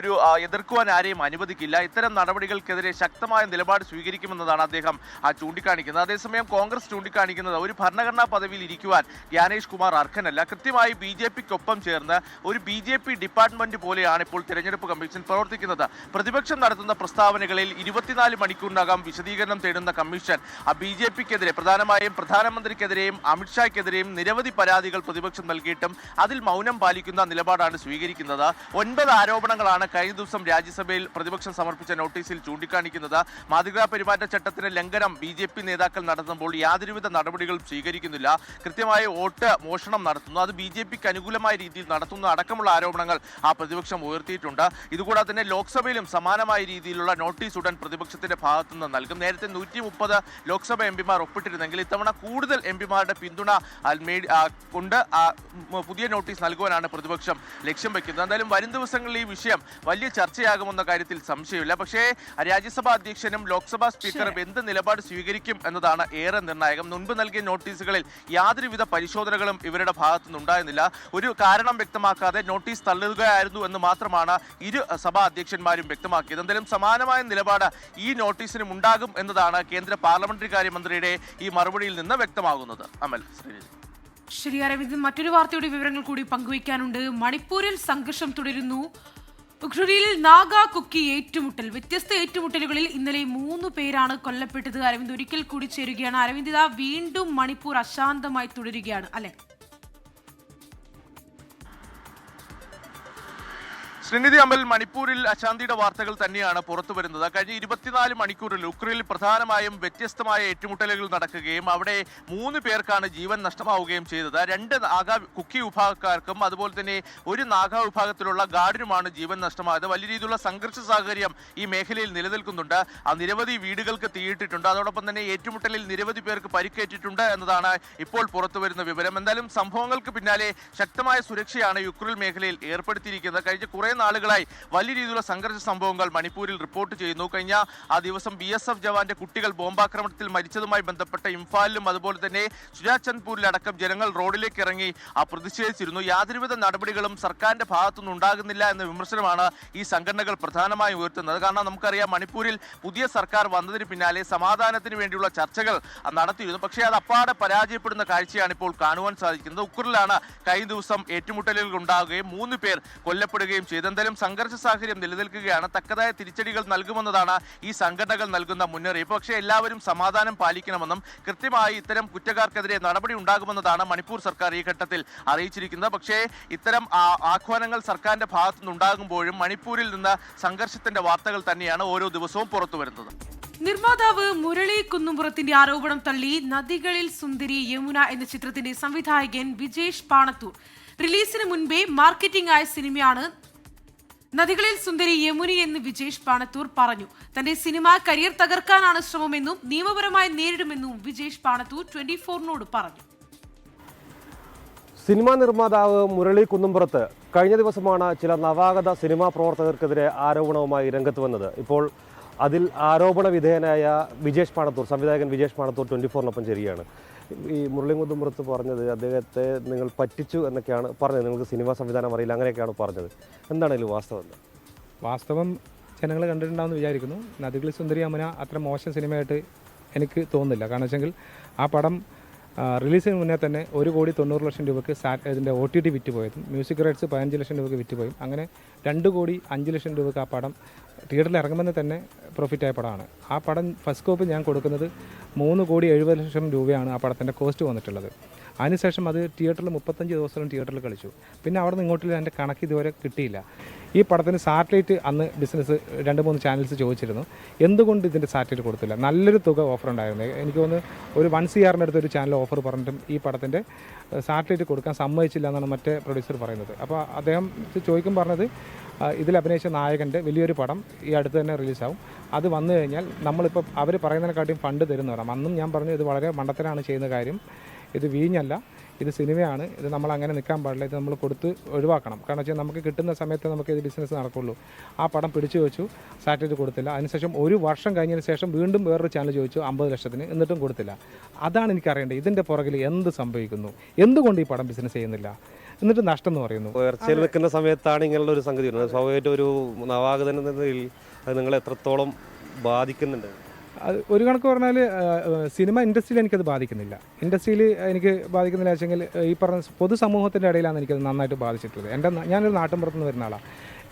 Speaker 8: എതിർക്കുവാൻ ആരെയും അനുവദിക്കില്ല, ഇത്തരം നടപടികൾക്കെതിരെ ശക്തമായ നിലപാട് സ്വീകരിക്കുമെന്നതാണ് അദ്ദേഹം ചൂണ്ടിക്കാണിക്കുന്നത്. അതേസമയം കോൺഗ്രസ് ചൂണ്ടിക്കാണിക്കുന്നത് ഒരു ഭരണഘടനാ പദവിയിൽ ഇരിക്കുവാൻ ജ്ഞാനേഷ് കുമാർ അർഹനല്ല, കൃത്യമായി BJPക്കൊപ്പം ചേർന്ന് ഒരു BJP ഡിപ്പാർട്ട്മെന്റ് പോലെയാണ് ഇപ്പോൾ തെരഞ്ഞെടുപ്പ് കമ്മീഷൻ പ്രവർത്തിക്കുന്നത്. പ്രതിപക്ഷം നടത്തുന്ന പ്രസ്താവനകളിൽ 24 മണിക്കൂറിനകം വിശദീകരണം തേടുന്ന കമ്മീഷൻ BJPക്കെതിരെ, പ്രധാനമായും പ്രധാനമന്ത്രിക്കെതിരെയും അമിത്ഷായ്ക്കെതിരെയും നിരവധി പരാതികൾ പ്രതിപക്ഷം നൽകിയിട്ടും അതിൽ മൗനം പാലിക്കുന്ന നിലപാടാണ് സ്വീകരിക്കുന്നത്. 9 ആരോപണങ്ങളാണ് കഴിഞ്ഞ ദിവസം രാജ്യസഭയിൽ പ്രതിപക്ഷം സമർപ്പിച്ച നോട്ടീസിൽ ചൂണ്ടിക്കാണിക്കുന്നത്. മാതൃകാ പെരുമാറ്റച്ചട്ടത്തിന്റെ ലംഘനം BJP നേതാക്കൾ നടത്തുമ്പോൾ യാതൊരുവിധ നടപടികളും സ്വീകരിക്കുന്നില്ല, കൃത്യമായി വോട്ട് മോഷണം നടത്തുന്നു, അത് BJPക്ക് അനുകൂലമായ രീതിയിൽ നടത്തുന്ന അടക്കമുള്ള ആരോപണങ്ങൾ പ്രതിപക്ഷം ഉയർത്തിയിട്ടുണ്ട്. ഇതുകൂടാതെ തന്നെ ലോക്സഭയിലും സമാനമായ രീതിയിലുള്ള നോട്ടീസ് ഉടൻ പ്രതിപക്ഷത്തിന്റെ ഭാഗത്തുനിന്ന് നൽകും. നേരത്തെ 130 ലോക്സഭ എംപിമാർ ഒപ്പിട്ടിരുന്നെങ്കിൽ ഇത്തവണ കൂടുതൽ എംപിമാരുടെ പിന്തുണ കൊണ്ട് പുതിയ നോട്ടീസ് നൽകുവാനാണ് പ്രതിപക്ഷം ലക്ഷ്യം വയ്ക്കുന്നത്. എന്തായാലും വരും ദിവസങ്ങളിൽ ഈ വിഷയം വലിയ ചർച്ചയാകുമെന്ന കാര്യത്തിൽ സംശയമില്ല. പക്ഷേ രാജ്യസഭാ അധ്യക്ഷനും ലോക്സഭാ സ്പീക്കറും എന്ത് നിലപാട് സ്വീകരിക്കും എന്നതാണ് ഏറെ നിർണായകം. മുൻപ് നൽകിയ നോട്ടീസുകളിൽ യാതൊരുവിധ പരിശോധനകളും ഇവരുടെ ഭാഗത്തുനിന്നുണ്ടായിരുന്നില്ല. ഒരു കാരണം വ്യക്തമാക്കാതെ നോട്ടീസ് തള്ളുകയായിരുന്നു എന്ന് മാത്രമാണ് ഇരു സഭാ അധ്യക്ഷന്മാരും വ്യക്തമാക്കിയത്. എന്തായാലും സമാനമായ നിലപാട് ഈ നോട്ടീസിനും ഉണ്ടാകും എന്നതാണ് കേന്ദ്ര പാർലമെന്ററി കാര്യമന്ത്രിയുടെ ഈ മറുപടിയിൽ നിന്ന് വ്യക്തമാകുന്നത്. അമൽ,
Speaker 1: ശരി അരവിന്ദ്, മറ്റൊരു വാർത്തയുടെ വിവരങ്ങൾ കൂടി പങ്കുവയ്ക്കാനുണ്ട്. മണിപ്പൂരിൽ സംഘർഷം തുടരുന്നു. ഉഖ്രുലിൽ നാഗ കുക്കി ഏറ്റുമുട്ടൽ, വ്യത്യസ്ത ഏറ്റുമുട്ടലുകളിൽ ഇന്നലെ 3 പേരാണ് കൊല്ലപ്പെട്ടത്. അരവിന്ദ് ഒരിക്കൽ കൂടി ചേരുകയാണ്. അരവിന്ദ്, ഇതാ വീണ്ടും മണിപ്പൂർ അശാന്തമായി തുടരുകയാണ് അല്ലെ?
Speaker 8: ശ്രീനിധി, അമൽ, മണിപ്പൂരിൽ അശാന്തിയുടെ വാർത്തകൾ തന്നെയാണ് പുറത്തു വരുന്നത്. കഴിഞ്ഞ 24 മണിക്കൂറിൽ ഉക്രൈനിൽ പ്രധാനമായും വ്യത്യസ്തമായ ഏറ്റുമുട്ടലുകൾ നടക്കുകയും അവിടെ 3 പേർക്കാണ് ജീവൻ നഷ്ടമാവുകയും ചെയ്തത്. 2 നാഗ കുക്കി വിഭാഗക്കാർക്കും അതുപോലെ തന്നെ ഒരു നാഗ വിഭാഗത്തിലുള്ള ഗാർഡിനുമാണ് ജീവൻ നഷ്ടമായത്. വലിയ രീതിയിലുള്ള സംഘർഷ സാഹചര്യം ഈ മേഖലയിൽ നിലനിൽക്കുന്നുണ്ട്. നിരവധി വീടുകൾക്ക് തീയിട്ടിട്ടുണ്ട്. അതോടൊപ്പം തന്നെ ഏറ്റുമുട്ടലിൽ നിരവധി പേർക്ക് പരിക്കേറ്റിട്ടുണ്ട് എന്നതാണ് ഇപ്പോൾ പുറത്തു വരുന്ന വിവരം. എന്തായാലും സംഭവങ്ങൾക്ക് പിന്നാലെ ശക്തമായ സുരക്ഷയാണ് യുക്രൈൻ മേഖലയിൽ ഏർപ്പെടുത്തിയിരിക്കുന്നത്. കഴിഞ്ഞ കുറേ നാളുകളായി വലിയ രീതിയിലുള്ള സംഘർഷ സംഭവങ്ങൾ മണിപ്പൂരിൽ റിപ്പോർട്ട് ചെയ്യുന്നു. കഴിഞ്ഞ ദിവസം BSF ജവാന്റെ കുട്ടികൾ ബോംബാക്രമണത്തിൽ മരിച്ചതുമായി ബന്ധപ്പെട്ട ഇംഫാലിലും അതുപോലെ തന്നെ ചുരാചന്ദ്പൂരിലടക്കം ജനങ്ങൾ റോഡിലേക്ക് ഇറങ്ങി പ്രതിഷേധിച്ചിരുന്നു. യാതൊരുവിധ നടപടികളും സർക്കാരിന്റെ ഭാഗത്തുനിന്ന് ഉണ്ടാകുന്നില്ല എന്ന വിമർശനമാണ് ഈ സംഘടനകൾ പ്രധാനമായും ഉയർത്തുന്നത്. കാരണം നമുക്കറിയാം, മണിപ്പൂരിൽ പുതിയ സർക്കാർ വന്നതിന് പിന്നാലെ സമാധാനത്തിന് വേണ്ടിയുള്ള ചർച്ചകൾ നടത്തിയിരുന്നു. പക്ഷേ അത് അപ്പാടെ പരാജയപ്പെടുന്ന കാഴ്ചയാണ് ഇപ്പോൾ കാണുവാൻ സാധിക്കുന്നത്. ഉക്രൈനിലാണ് കഴിഞ്ഞ ദിവസം ഏറ്റുമുട്ടലുകൾ ഉണ്ടാകുകയും 3 പേർ കൊല്ലപ്പെടുകയും ചെയ്തു. എന്തായാലും സംഘർഷ സാഹചര്യം നിലനിൽക്കുകയാണ്. തക്കതായ തിരിച്ചടികൾ നൽകുമെന്നതാണ് ഈ സംഘടനകൾ നൽകുന്ന മുന്നറിയിപ്പ്. പക്ഷേ എല്ലാവരും സമാധാനം പാലിക്കണമെന്നും കൃത്യമായി ഇത്തരം കുറ്റക്കാർക്കെതിരെ നടപടി ഉണ്ടാകുമെന്നതാണ് മണിപ്പൂർ സർക്കാർ ഈ ഘട്ടത്തിൽ അറിയിച്ചിരിക്കുന്നത്. പക്ഷേ ഇത്തരം ആഹ്വാനങ്ങൾ സർക്കാരിന്റെ ഭാഗത്തുനിന്നുണ്ടാകുമ്പോഴും മണിപ്പൂരിൽ നിന്ന് സംഘർഷത്തിന്റെ വാർത്തകൾ തന്നെയാണ് ഓരോ ദിവസവും പുറത്തു വരുന്നത്.
Speaker 1: നിർമ്മാതാവ് മുരളി കുന്നുംപുറത്തിന്റെ ആരോപണം തള്ളി നദികളിൽ സുന്ദരി യമുന എന്ന ചിത്രത്തിന്റെ സംവിധായകൻ വിജേഷ് പാണത്തൂർ റിലീസിന് മുൻപേ മാർക്കറ്റിംഗ് ആയ സിനിമയാണ് നദികളിൽ സുന്ദരി യമുനി എന്ന് വിജേഷ് പാണത്തൂർ പറഞ്ഞു. തന്റെ സിനിമ കരിയർ തകർക്കാനാണ് ശ്രമമെന്നും നിയമപരമായി നേരിടുമെന്നും വിജേഷ് പാണത്തൂർ 24-നോട് പറഞ്ഞു.
Speaker 9: സിനിമാ നിർമ്മാതാവ് മുരളി കുന്നുംപുറത്ത് കഴിഞ്ഞ ദിവസമാണ് ചില നവാഗത സിനിമാ പ്രവർത്തകർക്കെതിരെ ആരോപണവുമായി രംഗത്ത് വന്നത്. ഇപ്പോൾ അതിൽ ആരോപണ വിധേയനായ വിജേഷ് പാണത്തൂർ, സംവിധായകൻ വിജേഷ് പാണത്തൂർ 24-നൊപ്പം ചേരുകയാണ്. ഈ മുരളീകുന്നുംപുറത്ത് പറഞ്ഞത് അദ്ദേഹത്തെ നിങ്ങൾ പറ്റിച്ചു എന്നൊക്കെയാണ് പറഞ്ഞത്, നിങ്ങൾക്ക് സിനിമാ സംവിധാനം അറിയില്ല അങ്ങനെയൊക്കെയാണ് പറഞ്ഞത്. എന്താണ് ഇതിൽ വാസ്തവം?
Speaker 10: വാസ്തവം ജനങ്ങൾ കണ്ടിട്ടുണ്ടാവുമെന്ന് വിചാരിക്കുന്നു. നദികളിൽ സുന്ദരി യമുന അത്ര മോശം സിനിമയായിട്ട് എനിക്ക് തോന്നുന്നില്ല. കാരണം വെച്ചെങ്കിൽ ആ പടം റിലീസിന് മുന്നേ തന്നെ 1,90,00,000 രൂപയ്ക്ക് ഇതിൻ്റെ OTT വിറ്റ് പോയതും മ്യൂസിക് റൈറ്റ്സ് 15 ലക്ഷം രൂപയ്ക്ക് വിറ്റ് പോയും അങ്ങനെ 2,05,00,000 രൂപയ്ക്ക് ആ പടം തിയേറ്ററിൽ ഇറങ്ങുമ്പോൾ തന്നെ പ്രോഫിറ്റായ പടമാണ്. ആ പടം ഫസ്റ്റ് കോപ്പി ഞാൻ കൊടുക്കുന്നത് 3,70,00,000 രൂപയാണ് ആ പടത്തിൻ്റെ കോസ്റ്റ് വന്നിട്ടുള്ളത്. അതിനുശേഷം അത് തിയേറ്ററിൽ 35 ദിവസം തിയേറ്ററിൽ കളിച്ചു. പിന്നെ അവിടെ നിന്ന് ഇങ്ങോട്ടുള്ള എൻ്റെ കണക്ക് ഇതുവരെ കിട്ടിയില്ല. ഈ പടത്തിന് സാറ്റലൈറ്റ് അന്ന് ബിസിനസ് 2-3 ചാനൽസ് ചോദിച്ചിരുന്നു, എന്തുകൊണ്ട് ഇതിൻ്റെ സാറ്റലൈറ്റ് കൊടുത്തില്ല? നല്ലൊരു തുക ഓഫർ ഉണ്ടായിരുന്നു. എനിക്ക് തോന്നുന്നു ഒരു 1 CR അടുത്ത് ഒരു ചാനൽ ഓഫർ പറഞ്ഞിട്ടും ഈ പടത്തിൻ്റെ സാറ്റലൈറ്റ് കൊടുക്കാൻ സമ്മതിച്ചില്ല എന്നാണ് മറ്റേ പ്രൊഡ്യൂസർ പറയുന്നത്. അപ്പോൾ അദ്ദേഹം ചോദിക്കും പറഞ്ഞത് ഇതിൽ അഭിനയിച്ച നായകൻ്റെ വലിയൊരു പടം ഈ അടുത്ത് തന്നെ റിലീസാവും, അത് വന്നു കഴിഞ്ഞാൽ നമ്മളിപ്പോൾ അവർ പറയുന്നതിനെക്കാട്ടിയും ഫണ്ട് തരുമെന്ന് പറയാം. അന്നും ഞാൻ പറഞ്ഞു ഇത് വളരെ മണ്ടത്തരാണ് ചെയ്യുന്ന കാര്യം, ഇത് വീഞ്ഞല്ല, ഇത് സിനിമയാണ്, ഇത് നമ്മൾ അങ്ങനെ നിൽക്കാൻ പാടില്ല, ഇത് നമ്മൾ കൊടുത്ത് ഒഴിവാക്കണം. കാരണം വെച്ചാൽ നമുക്ക് കിട്ടുന്ന സമയത്ത് നമുക്ക് ഇത് ബിസിനസ് നടക്കുള്ളൂ. ആ പടം പിടിച്ചു വെച്ചു, സാറ്റലൈറ്റ് കൊടുത്തില്ല. അതിനുശേഷം 1 വർഷം കഴിഞ്ഞതിന് ശേഷം വീണ്ടും വേറൊരു ചാനൽ ചോദിച്ചു 50 ലക്ഷത്തിന്, എന്നിട്ടും കൊടുത്തില്ല. അതാണ് എനിക്കറിയേണ്ടത്, ഇതിൻ്റെ പുറകിൽ എന്ത് സംഭവിക്കുന്നു, എന്തുകൊണ്ട് ഈ പടം ബിസിനസ് ചെയ്യുന്നില്ല, എന്നിട്ട് നഷ്ടം എന്ന് പറയുന്നു.
Speaker 9: ഉയർച്ചയിൽ നിൽക്കുന്ന സമയത്താണ് ഇങ്ങനെയുള്ള ഒരു സംഗതി വരുന്നത്. സ്വാഭാവികമായിട്ട് ഒരു നവാഗതൻ എന്ന നിലയിൽ അത് നിങ്ങളെ എത്രത്തോളം ബാധിക്കുന്നുണ്ട്?
Speaker 10: അത് ഒരു കണക്ക് പറഞ്ഞാൽ സിനിമ ഇൻഡസ്ട്രിയിൽ എനിക്കത് ബാധിക്കുന്നില്ല. ഇൻഡസ്ട്രിയിൽ എനിക്ക് ബാധിക്കുന്നില്ല വെച്ചെങ്കിൽ ഈ പറഞ്ഞ പൊതുസമൂഹത്തിൻ്റെ ഇടയിലാണ് എനിക്കത് നന്നായിട്ട് ബാധിച്ചിട്ടുള്ളത്. ഞാനൊരു നാട്ടിൻപുറത്തുനിന്ന് വരുന്ന ആളാണ്.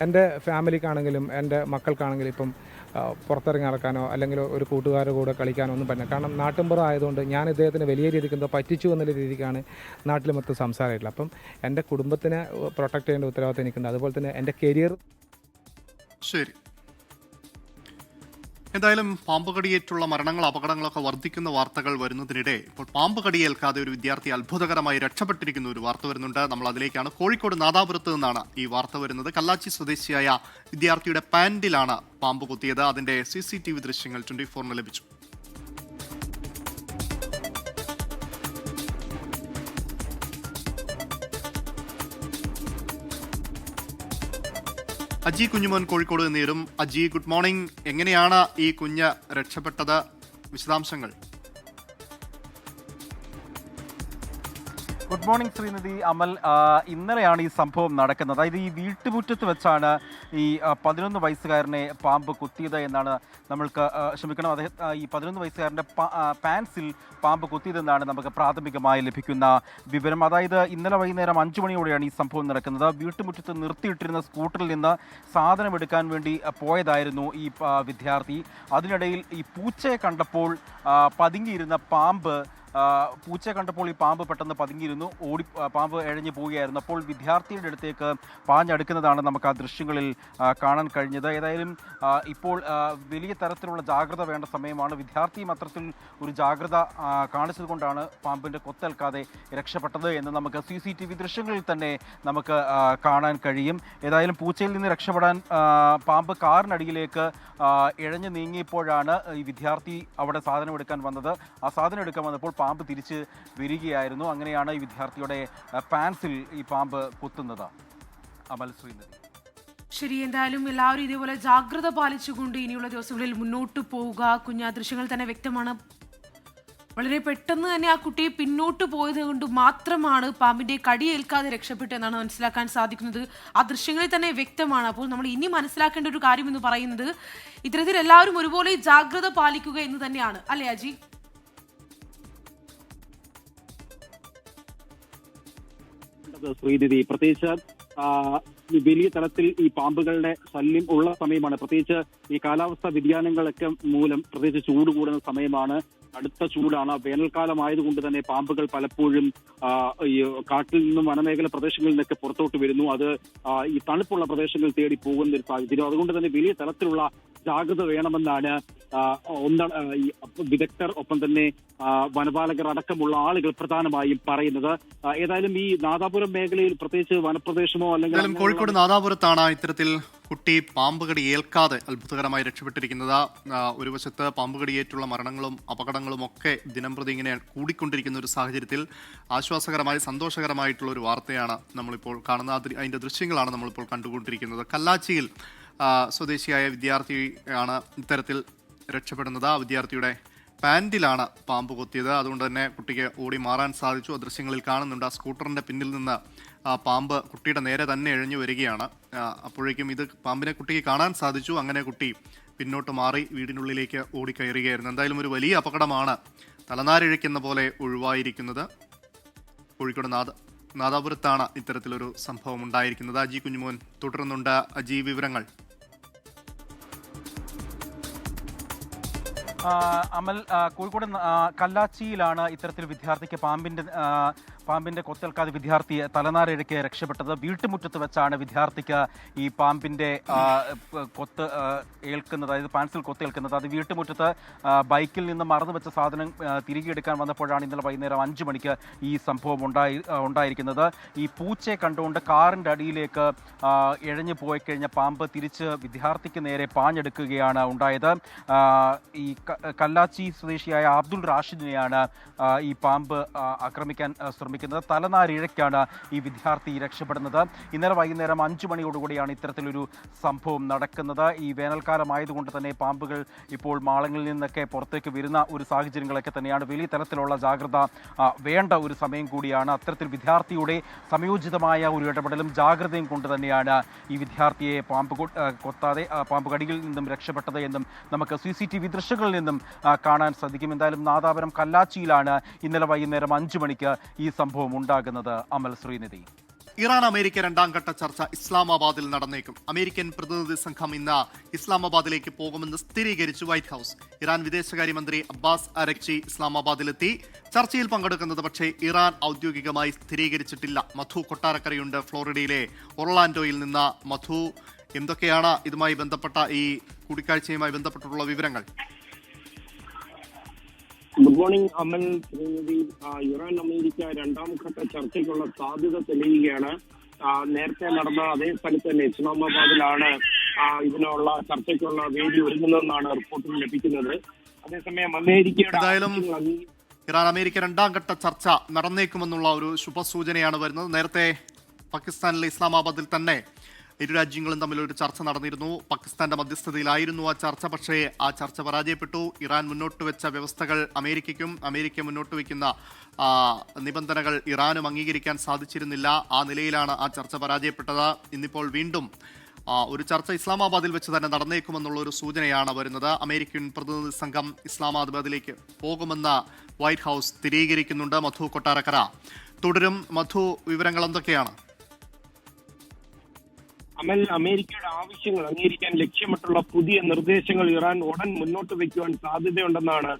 Speaker 10: എൻ്റെ ഫാമിലിക്കാണെങ്കിലും എൻ്റെ മക്കൾക്കാണെങ്കിലും ഇപ്പം പുറത്തിറങ്ങി നടക്കാനോ അല്ലെങ്കിൽ ഒരു കൂട്ടുകാരുടെ കൂടെ കളിക്കാനോ ഒന്നും പറ്റില്ല. കാരണം നാട്ടിൻപുറം ആയതുകൊണ്ട് ഞാൻ ഇദ്ദേഹത്തിന് വലിയ രീതിക്ക് എന്തോ പറ്റിച്ചു എന്നുള്ള രീതിക്കാണ് നാട്ടിൽ മൊത്തം സംസാരമായിട്ടുള്ളത്. അപ്പം എൻ്റെ കുടുംബത്തിനെ പ്രൊട്ടക്ട് ചെയ്യേണ്ട ഉത്തരവാദിത്തം എനിക്കുണ്ട്. അതുപോലെ തന്നെ എൻ്റെ കരിയർ.
Speaker 2: ശരി, എന്തായാലും പാമ്പ് കടിയേറ്റുള്ള മരണങ്ങൾ, അപകടങ്ങളൊക്കെ വർദ്ധിക്കുന്ന വാർത്തകൾ വരുന്നതിനിടെ ഇപ്പോൾ പാമ്പ് കടിയേൽക്കാതെ ഒരു വിദ്യാർത്ഥി അത്ഭുതകരമായി രക്ഷപ്പെട്ടിരിക്കുന്ന ഒരു വാർത്ത വരുന്നുണ്ട്. നമ്മൾ അതിലേക്കാണ്. കോഴിക്കോട് നാദാപുരത്ത് നിന്നാണ് ഈ വാർത്ത വരുന്നത്. കല്ലാച്ചി സ്വദേശിയായ വിദ്യാർത്ഥിയുടെ പാന്റിലാണ് പാമ്പ് കുത്തിയത്. അതിന്റെ CCTV ദൃശ്യങ്ങൾ 24-ന് ലഭിച്ചു. അജി കുഞ്ഞുമോൻ കോഴിക്കോട് നേരും. Aji, good morning. എങ്ങനെയാണ് ഈ കുഞ്ഞ് രക്ഷപ്പെട്ടത്? വിശദാംശങ്ങൾ.
Speaker 11: ഗുഡ് മോർണിംഗ് ശ്രീനിധി, അമൽ. ഇന്നലെയാണ് ഈ സംഭവം നടക്കുന്നത്. അതായത് ഈ വീട്ടുമുറ്റത്ത് വെച്ചാണ് ഈ 11 വയസ്സുകാരനെ പാമ്പ് കുത്തിയത് എന്നാണ് നമ്മൾക്ക് ക്ഷമിക്കണം, അദ്ദേഹം ഈ 11 വയസ്സുകാരൻ്റെ പാൻസിൽ പാമ്പ് കുത്തിയതെന്നാണ് നമുക്ക് പ്രാഥമികമായി ലഭിക്കുന്ന വിവരം. അതായത് ഇന്നലെ വൈകുന്നേരം 5 മണിയോടെയാണ് ഈ സംഭവം നടക്കുന്നത്. വീട്ടുമുറ്റത്ത് നിർത്തിയിട്ടിരുന്ന സ്കൂട്ടറിൽ നിന്ന് സാധനം എടുക്കാൻ വേണ്ടി പോയതായിരുന്നു ഈ വിദ്യാർത്ഥി. അതിനിടയിൽ ഈ പൂച്ചയെ കണ്ടപ്പോൾ പതുങ്ങിയിരുന്ന പൂച്ചയെ കണ്ടപ്പോൾ ഈ പാമ്പ് പെട്ടെന്ന് പതുങ്ങിയിരുന്നു, പാമ്പ് എഴഞ്ഞു പോവുകയായിരുന്നു. അപ്പോൾ വിദ്യാർത്ഥിയുടെ അടുത്തേക്ക് പാഞ്ഞടുക്കുന്നതാണ് നമുക്ക് ആ ദൃശ്യങ്ങളിൽ കാണാൻ കഴിഞ്ഞത്. ഏതായാലും ഇപ്പോൾ വലിയ തരത്തിലുള്ള ജാഗ്രത വേണ്ട സമയമാണ്. വിദ്യാർത്ഥിയും അത്തരത്തിൽ ഒരു ജാഗ്രത കാണിച്ചതുകൊണ്ടാണ് പാമ്പിൻ്റെ കൊത്തേൽക്കാതെ രക്ഷപ്പെട്ടത് എന്ന് നമുക്ക് CCTV ദൃശ്യങ്ങളിൽ തന്നെ നമുക്ക് കാണാൻ കഴിയും. ഏതായാലും പൂച്ചയിൽ നിന്ന് രക്ഷപ്പെടാൻ പാമ്പ് കാറിനടിയിലേക്ക് ഇഴഞ്ഞു നീങ്ങിയപ്പോഴാണ് ഈ വിദ്യാർത്ഥി അവിടെ സാധനം എടുക്കാൻ വന്നത്. ആ സാധനം എടുക്കാൻ വന്നപ്പോൾ പാമ്പ് തിരിച്ച് വരികയായിരുന്നു. അങ്ങനെയാണ് ഈ വിദ്യാർത്ഥിയുടെ പാൻസിൽ ഈ പാമ്പ് കുത്തുന്നത്. അമൽ, ശ്രീനിധി.
Speaker 1: ശരി, എന്തായാലും എല്ലാവരും ഇതേപോലെ ജാഗ്രത പാലിച്ചുകൊണ്ട് ഇനിയുള്ള ദിവസങ്ങളിൽ മുന്നോട്ട് പോവുക. കുഞ്ഞ ദൃശ്യങ്ങൾ തന്നെ വ്യക്തമാണ്. വളരെ പെട്ടെന്ന് തന്നെ ആ കുട്ടിയെ പിന്നോട്ട് പോയത് കൊണ്ട് മാത്രമാണ് പാമ്പിന്റെ കടിയേൽക്കാതെ രക്ഷപ്പെട്ടെന്നാണ് മനസ്സിലാക്കാൻ സാധിക്കുന്നത്. ആ ദൃശ്യങ്ങളിൽ തന്നെ വ്യക്തമാണ്. അപ്പോൾ നമ്മൾ ഇനി മനസ്സിലാക്കേണ്ട ഒരു കാര്യം എന്ന് പറയുന്നത് ഇത്തരത്തിൽ എല്ലാവരും ഒരുപോലെ ജാഗ്രത പാലിക്കുക എന്ന് തന്നെയാണ്, അല്ലേ അജി?
Speaker 12: ശ്രീനിധി, പ്രത്യേകിച്ച് വലിയ തലത്തിൽ ഈ പാമ്പുകളുടെ ശല്യം ഉള്ള സമയമാണ്. പ്രത്യേകിച്ച് ഈ കാലാവസ്ഥാ വ്യതിയാനങ്ങളൊക്കെ മൂലം പ്രത്യേകിച്ച് ചൂട് കൂടുന്ന സമയമാണ്. അടുത്ത ചൂടാണ്. വേനൽക്കാലം ആയതുകൊണ്ട് തന്നെ പാമ്പുകൾ പലപ്പോഴും ഈ കാട്ടിൽ നിന്നും വനമേഖല പ്രദേശങ്ങളിൽ നിന്നൊക്കെ പുറത്തോട്ട് വരുന്നു. അത് ഈ തണുപ്പുള്ള പ്രദേശങ്ങൾ തേടി പോകുന്ന ഒരു സാഹചര്യം. അതുകൊണ്ട് തന്നെ വലിയ തരത്തിലുള്ള ജാഗ്രത വേണമെന്നാണ് ഈ വിദഗ്ധർ, ഒപ്പം തന്നെ വനപാലകർ അടക്കമുള്ള ആളുകൾ പ്രധാനമായും പറയുന്നത്. ഏതായാലും ഈ നാദാപുരം മേഖലയിൽ പ്രത്യേകിച്ച് വനപ്രദേശമോ അല്ലെങ്കിൽ
Speaker 2: കോഴിക്കോട് നാദാപുരത്താണ് ഇത്തരത്തിൽ കുട്ടി പാമ്പ് കടി ഏൽക്കാതെ അത്ഭുതകരമായി രക്ഷപ്പെട്ടിരിക്കുന്നത്. ഒരു വശത്ത് പാമ്പ് കടിയേറ്റുള്ള മരണങ്ങളും അപകടങ്ങളും ഒക്കെ ദിനംപ്രതി ഇങ്ങനെ കൂടിക്കൊണ്ടിരിക്കുന്ന ഒരു സാഹചര്യത്തിൽ ആശ്വാസകരമായി സന്തോഷകരമായിട്ടുള്ള ഒരു വാർത്തയാണ് നമ്മളിപ്പോൾ കാണുന്നത്. അതിന്റെ ദൃശ്യങ്ങളാണ് നമ്മളിപ്പോൾ കണ്ടുകൊണ്ടിരിക്കുന്നത്. കല്ലാച്ചിയിൽ സ്വദേശിയായ വിദ്യാർത്ഥിയാണ് ഇത്തരത്തിൽ രക്ഷപ്പെടുന്നത്. ആ വിദ്യാർത്ഥിയുടെ പാൻറിലാണ് പാമ്പ് കൊത്തിയത്. അതുകൊണ്ട് തന്നെ കുട്ടിക്ക് ഓടി മാറാൻ സാധിച്ചു. ആ ദൃശ്യങ്ങളിൽ കാണുന്നുണ്ട് ആ സ്കൂട്ടറിന്റെ പിന്നിൽ നിന്ന് ആ പാമ്പ് കുട്ടിയുടെ നേരെ തന്നെ എഴഞ്ഞു വരികയാണ്. അപ്പോഴേക്കും ഇത് പാമ്പിനെ കുട്ടിക്ക് കാണാൻ സാധിച്ചു. അങ്ങനെ കുട്ടി പിന്നോട്ട് മാറി വീടിനുള്ളിലേക്ക് ഓടിക്കയറുകയായിരുന്നു. എന്തായാലും ഒരു വലിയ അപകടമാണ് തലനാരിഴയ്ക്കെന്ന പോലെ ഒഴിവായിരിക്കുന്നത്. കോഴിക്കോട് നാദാപുരത്താണ് ഇത്തരത്തിലൊരു സംഭവം ഉണ്ടായിരിക്കുന്നത്. അജി കുഞ്ഞുമോൻ തുടരുന്നുണ്ട്. അജി, വിവരങ്ങൾ.
Speaker 11: അമൽ, കോഴിക്കോട് കല്ലാച്ചിയിലാണ് ഇത്തരത്തിൽ വിദ്യാർത്ഥിക്ക് പാമ്പിന്റെ കൊത്തേൽക്കാതെ വിദ്യാർത്ഥി തലനാരിഴയ്ക്ക് രക്ഷപ്പെട്ടത്. വീട്ടുമുറ്റത്ത് വെച്ചാണ് വിദ്യാർത്ഥിക്ക് ഈ പാമ്പിന്റെ കൊത്ത് ഏൽക്കുന്നത്, അതായത് പാൻസിൽ കൊത്തേൽക്കുന്നത്. അത് വീട്ടുമുറ്റത്ത് ബൈക്കിൽ നിന്ന് മറന്നു വെച്ച സാധനം തിരികെ എടുക്കാൻ വന്നപ്പോഴാണ് ഇന്നലെ വൈകുന്നേരം 5 മണിക്ക് ഈ സംഭവം ഉണ്ടായിരിക്കുന്നത്. ഈ പൂച്ചയെ കണ്ടുകൊണ്ട് കാറിന്റെ അടിയിലേക്ക് ഇഴഞ്ഞു പോയി കഴിഞ്ഞ പാമ്പ് തിരിച്ച് വിദ്യാർത്ഥിക്ക് നേരെ പാഞ്ഞെടുക്കുകയാണ് ഉണ്ടായത്. ഈ കല്ലാച്ചി സ്വദേശിയായ അബ്ദുൾ റാഷിദിനെയാണ് ഈ പാമ്പ് ആക്രമിക്കാൻ ശ്രമിക്കുന്നത്. തലനാരിഴയ്ക്കാണ് ഈ വിദ്യാർത്ഥി രക്ഷപ്പെടുന്നത്. ഇന്നലെ വൈകുന്നേരം 5 മണിയോടുകൂടിയാണ് ഇത്തരത്തിലൊരു സംഭവം നടക്കുന്നത്. ഈ വേനൽക്കാലമായതുകൊണ്ട് തന്നെ പാമ്പുകൾ ഇപ്പോൾ മാളങ്ങളിൽ നിന്നൊക്കെ പുറത്തേക്ക് വരുന്ന ഒരു സാഹചര്യങ്ങളൊക്കെ തന്നെയാണ്. വലിയ തരത്തിലുള്ള ജാഗ്രത വേണ്ട ഒരു സമയം കൂടിയാണ്. അത്തരത്തിൽ വിദ്യാർത്ഥിയുടെ സംയോജിതമായ ഒരു ഇടപെടലും ജാഗ്രതയും കൊണ്ട് തന്നെയാണ് ഈ വിദ്യാർത്ഥിയെ കൊത്താതെ പാമ്പ് കടിയിൽ നിന്നും രക്ഷപ്പെട്ടത് എന്നും നമുക്ക് CCTV ദൃശ്യങ്ങളിൽ നിന്നും കാണാൻ സാധിക്കും. എന്തായാലും നാദാപുരം കല്ലാച്ചിയിലാണ് ഇന്നലെ വൈകുന്നേരം 5 മണിക്ക് ഈ സംഭവം ഉണ്ടാകുന്നത്. അമൽ, ശ്രീനിധി.
Speaker 2: ഇറാൻ അമേരിക്ക രണ്ടാം ഘട്ട ചർച്ച ഇസ്ലാമാബാദിൽ നടന്നേക്കും. അമേരിക്കൻ പ്രതിനിധി സംഘം ഇന്ന് ഇസ്ലാമാബാദിലേക്ക് പോകുമെന്ന് സ്ഥിരീകരിച്ചു വൈറ്റ് ഹൌസ്. ഇറാൻ വിദേശകാര്യമന്ത്രി അബ്ബാസ് അരക്ചി ഇസ്ലാമാബാദിലെത്തി. ചർച്ചയിൽ പങ്കെടുക്കുന്നത് പക്ഷേ ഇറാൻ ഔദ്യോഗികമായി സ്ഥിരീകരിച്ചിട്ടില്ല. മധു കൊട്ടാരക്കരയുണ്ട് ഫ്ലോറിഡയിലെ ഒർലാൻഡോയിൽ നിന്ന്. മധു, എന്തൊക്കെയാണ് ഇതുമായി ബന്ധപ്പെട്ട ഈ കൂടിക്കാഴ്ചയുമായി ബന്ധപ്പെട്ടുള്ള വിവരങ്ങൾ?
Speaker 7: ഗുഡ് മോർണിംഗ് അമൽ, ശ്രീനിധി. ഇറാൻ അമേരിക്ക രണ്ടാം ഘട്ട ചർച്ചയ്ക്കുള്ള സാധ്യത തെളിയുകയാണ്. നേരത്തെ നടന്ന അതേ സ്ഥലത്ത് തന്നെ ഇസ്ലാമാബാദിലാണ് ഇതിനുള്ള ചർച്ചയ്ക്കുള്ള വേദി ഒരുങ്ങുന്നതെന്നാണ് റിപ്പോർട്ടുകൾ ലഭിക്കുന്നത്. അതേസമയം അമേരിക്കയുടെ
Speaker 2: ഇറാൻ അമേരിക്ക രണ്ടാം ഘട്ട ചർച്ച നടന്നേക്കുമെന്നുള്ള ഒരു ശുഭസൂചനയാണ് വരുന്നത്. നേരത്തെ പാകിസ്ഥാനിലെ ഇസ്ലാമാബാദിൽ തന്നെ ഇരു രാജ്യങ്ങളും തമ്മിലൊരു ചർച്ച നടന്നിരുന്നു. പാകിസ്ഥാന്റെ മധ്യസ്ഥതയിലായിരുന്നു ആ ചർച്ച. പക്ഷേ ആ ചർച്ച പരാജയപ്പെട്ടു. ഇറാൻ മുന്നോട്ട് വെച്ച വ്യവസ്ഥകൾ അമേരിക്കയ്ക്കും അമേരിക്ക മുന്നോട്ട് വയ്ക്കുന്ന നിബന്ധനകൾ ഇറാനും അംഗീകരിക്കാൻ സാധിച്ചിരുന്നില്ല. ആ നിലയിലാണ് ആ ചർച്ച പരാജയപ്പെട്ടത്. ഇന്നിപ്പോൾ വീണ്ടും ഒരു ചർച്ച ഇസ്ലാമാബാദിൽ വെച്ച് തന്നെ നടന്നേക്കുമെന്നുള്ള ഒരു സൂചനയാണ് വരുന്നത്. അമേരിക്കൻ പ്രതിനിധി സംഘം ഇസ്ലാമാബാദിലേക്ക് പോകുമെന്ന് വൈറ്റ് ഹൌസ് സ്ഥിരീകരിക്കുന്നുണ്ട്. മധു കൊട്ടാരക്കര തുടരും. മധു, വിവരങ്ങൾ എന്തൊക്കെയാണ്?
Speaker 7: അമൽ, അമേരിക്കയുടെ ആവശ്യങ്ങൾ അംഗീകരിക്കാൻ ലക്ഷ്യമിട്ടുള്ള പുതിയ നിർദ്ദേശങ്ങൾ ഇറാൻ ഉടൻ മുന്നോട്ട് വയ്ക്കുവാൻ സാധ്യതയുണ്ടെന്നാണ്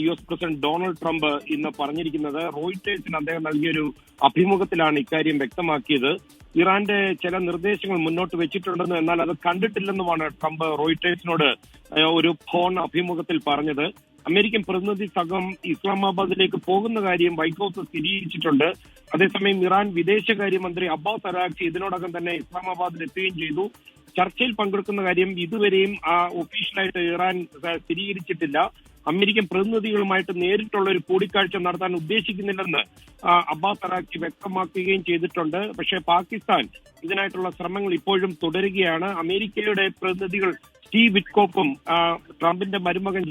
Speaker 7: US പ്രസിഡന്റ് ഡൊണാൾഡ് ട്രംപ് ഇന്ന് പറഞ്ഞിരിക്കുന്നത്. റോയിട്ടേഴ്സിന് അദ്ദേഹം നൽകിയൊരു അഭിമുഖത്തിലാണ് ഇക്കാര്യം വ്യക്തമാക്കിയത്. ഇറാന്റെ ചില നിർദ്ദേശങ്ങൾ മുന്നോട്ട് വെച്ചിട്ടുണ്ടെന്നും എന്നാൽ അത് കണ്ടിട്ടില്ലെന്നുമാണ് ട്രംപ് റോയിട്ടേഴ്സിനോട് ഒരു ഫോൺ അഭിമുഖത്തിൽ പറഞ്ഞത്. അമേരിക്കൻ പ്രതിനിധി സംഘം ഇസ്ലാമാബാദിലേക്ക് പോകുന്ന കാര്യം വൈറ്റ് ഹൌസ് സ്ഥിരീകരിച്ചിട്ടുണ്ട്. അതേസമയം ഇറാൻ വിദേശകാര്യമന്ത്രി അബ്ബാസ് അരാക്ചി ഇതിനോടകം തന്നെ ഇസ്ലാമാബാദിൽ എത്തുകയും ചെയ്തു. ചർച്ചയിൽ പങ്കെടുക്കുന്ന കാര്യം ഇതുവരെയും ഒഫീഷ്യലായിട്ട് ഇറാൻ സ്ഥിരീകരിച്ചിട്ടില്ല. അമേരിക്കൻ പ്രതിനിധികളുമായിട്ട് നേരിട്ടുള്ള ഒരു കൂടിക്കാഴ്ച നടത്താൻ ഉദ്ദേശിക്കുന്നില്ലെന്ന് അബ്ബാസ് അരാക്ചി വ്യക്തമാക്കുകയും ചെയ്തിട്ടുണ്ട്. പക്ഷേ പാകിസ്ഥാൻ ഇതിനായിട്ടുള്ള ശ്രമങ്ങൾ ഇപ്പോഴും തുടരുകയാണ്. അമേരിക്കയുടെ പ്രതിനിധികൾ സ്റ്റീവ് വിറ്റ്കോഫും ട്രംപിന്റെ മരുമകൻ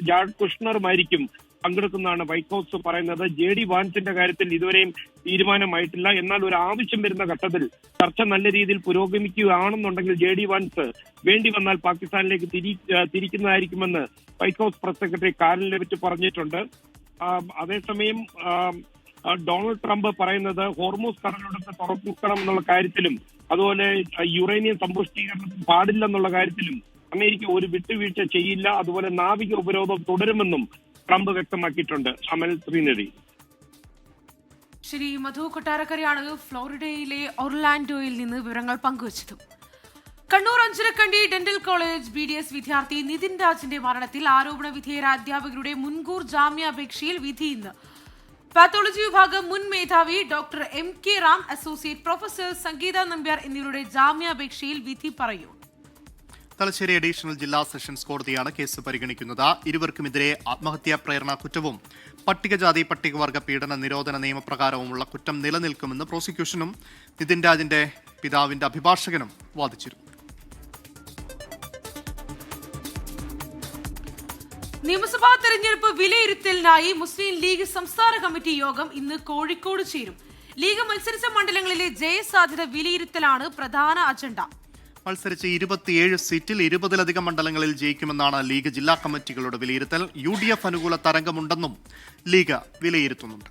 Speaker 7: ജാർഡ് കുഷ്ണറുമായിരിക്കും പങ്കെടുക്കുന്നതാണ് വൈറ്റ് ഹൌസ് പറയുന്നത്. JD വാൻസിന്റെ കാര്യത്തിൽ ഇതുവരെയും തീരുമാനമായിട്ടില്ല. എന്നാൽ ഒരു ആവശ്യം വരുന്ന ഘട്ടത്തിൽ ചർച്ച നല്ല രീതിയിൽ പുരോഗമിക്കുകയാണെന്നുണ്ടെങ്കിൽ JD വാൻസ് വേണ്ടി വന്നാൽ പാകിസ്ഥാനിലേക്ക് തിരിക്കുന്നതായിരിക്കുമെന്ന് white house press secretary Karen Leavitt പറഞ്ഞിട്ടുണ്ട്. അതേസമയം ഡൊണാൾഡ് ട്രംപ് പറയുന്നത് ഹോർമൂസ് കടലിടുക്ക് തുറക്കണം എന്നുള്ള കാര്യത്തിലും അതുപോലെ യുറേനിയം സമ്പുഷ്ടീകരണം പാടില്ലെന്നുള്ള കാര്യത്തിലും അമേരിക്ക ഒരു വിട്ടുവീഴ്ച ചെയ്യില്ല. അതുപോലെ നാവിക ഉപരോധം തുടരുമെന്നും ട്രംപ് വ്യക്തമാക്കിയിട്ടുണ്ട്. അമൽ, ശ്രീനിധി.
Speaker 1: ശരി, മധു കൊട്ടാരക്കരയാണ് ഫ്ലോറിഡയിലെ ഒർലാൻഡോയിൽ നിന്ന് വിവരങ്ങൾ പങ്കുവച്ചത്. Kannur Anjarakandy dental college BDS വിദ്യാർത്ഥി നിതിൻ രാജിന്റെ മരണത്തിൽ ആരോപണ വിധേയരായ അധ്യാപകരുടെ മുൻകൂർ ജാമ്യാപേക്ഷയിൽ വിധി ഇന്ന്. പാത്തോളജി വിഭാഗം മുൻ മേധാവി doctor MK Ram, associate professor Sangeetha Nambiar എന്നിവരുടെ ജാമ്യാപേക്ഷയിൽ വിധി പറയൂ.
Speaker 2: തലശ്ശേരി അഡീഷണൽ ജില്ലാ സെഷൻസ് കോടതിയാണ് കേസ് പരിഗണിക്കുന്നത്. ഇരുവർക്കുമെതിരെ ആത്മഹത്യാ പ്രേരണ കുറ്റവും പട്ടികജാതി പട്ടികവർഗ പീഡന നിരോധന നിയമപ്രകാരവുമുള്ള കുറ്റം നിലനിൽക്കുമെന്ന് പ്രോസിക്യൂഷനും നിതിൻ രാജിന്റെ പിതാവിന്റെ അഭിഭാഷകനും വാദിച്ചിരുന്നു.
Speaker 1: നിയമസഭാ തെരഞ്ഞെടുപ്പ് വിലയിരുത്തലിനായി മുസ്ലിം ലീഗ് സംസ്ഥാന കമ്മിറ്റി യോഗം ഇന്ന് കോഴിക്കോട് ചേരും. ലീഗ് മത്സരിച്ച മണ്ഡലങ്ങളിലെ ജയസാധ്യത വിലയിരുത്തലാണ് പ്രധാന അജണ്ട.
Speaker 2: മത്സരിച്ച 27 സീറ്റിൽ 20-ലധികം മണ്ഡലങ്ങളിൽ ജയിക്കുമെന്നാണ് ലീഗ് ജില്ലാ കമ്മിറ്റികളുടെ വിലയിരുത്തൽ. UDF അനുകൂല തരംഗമുണ്ടെന്നും ലീഗ് വിലയിരുത്തുന്നുണ്ട്.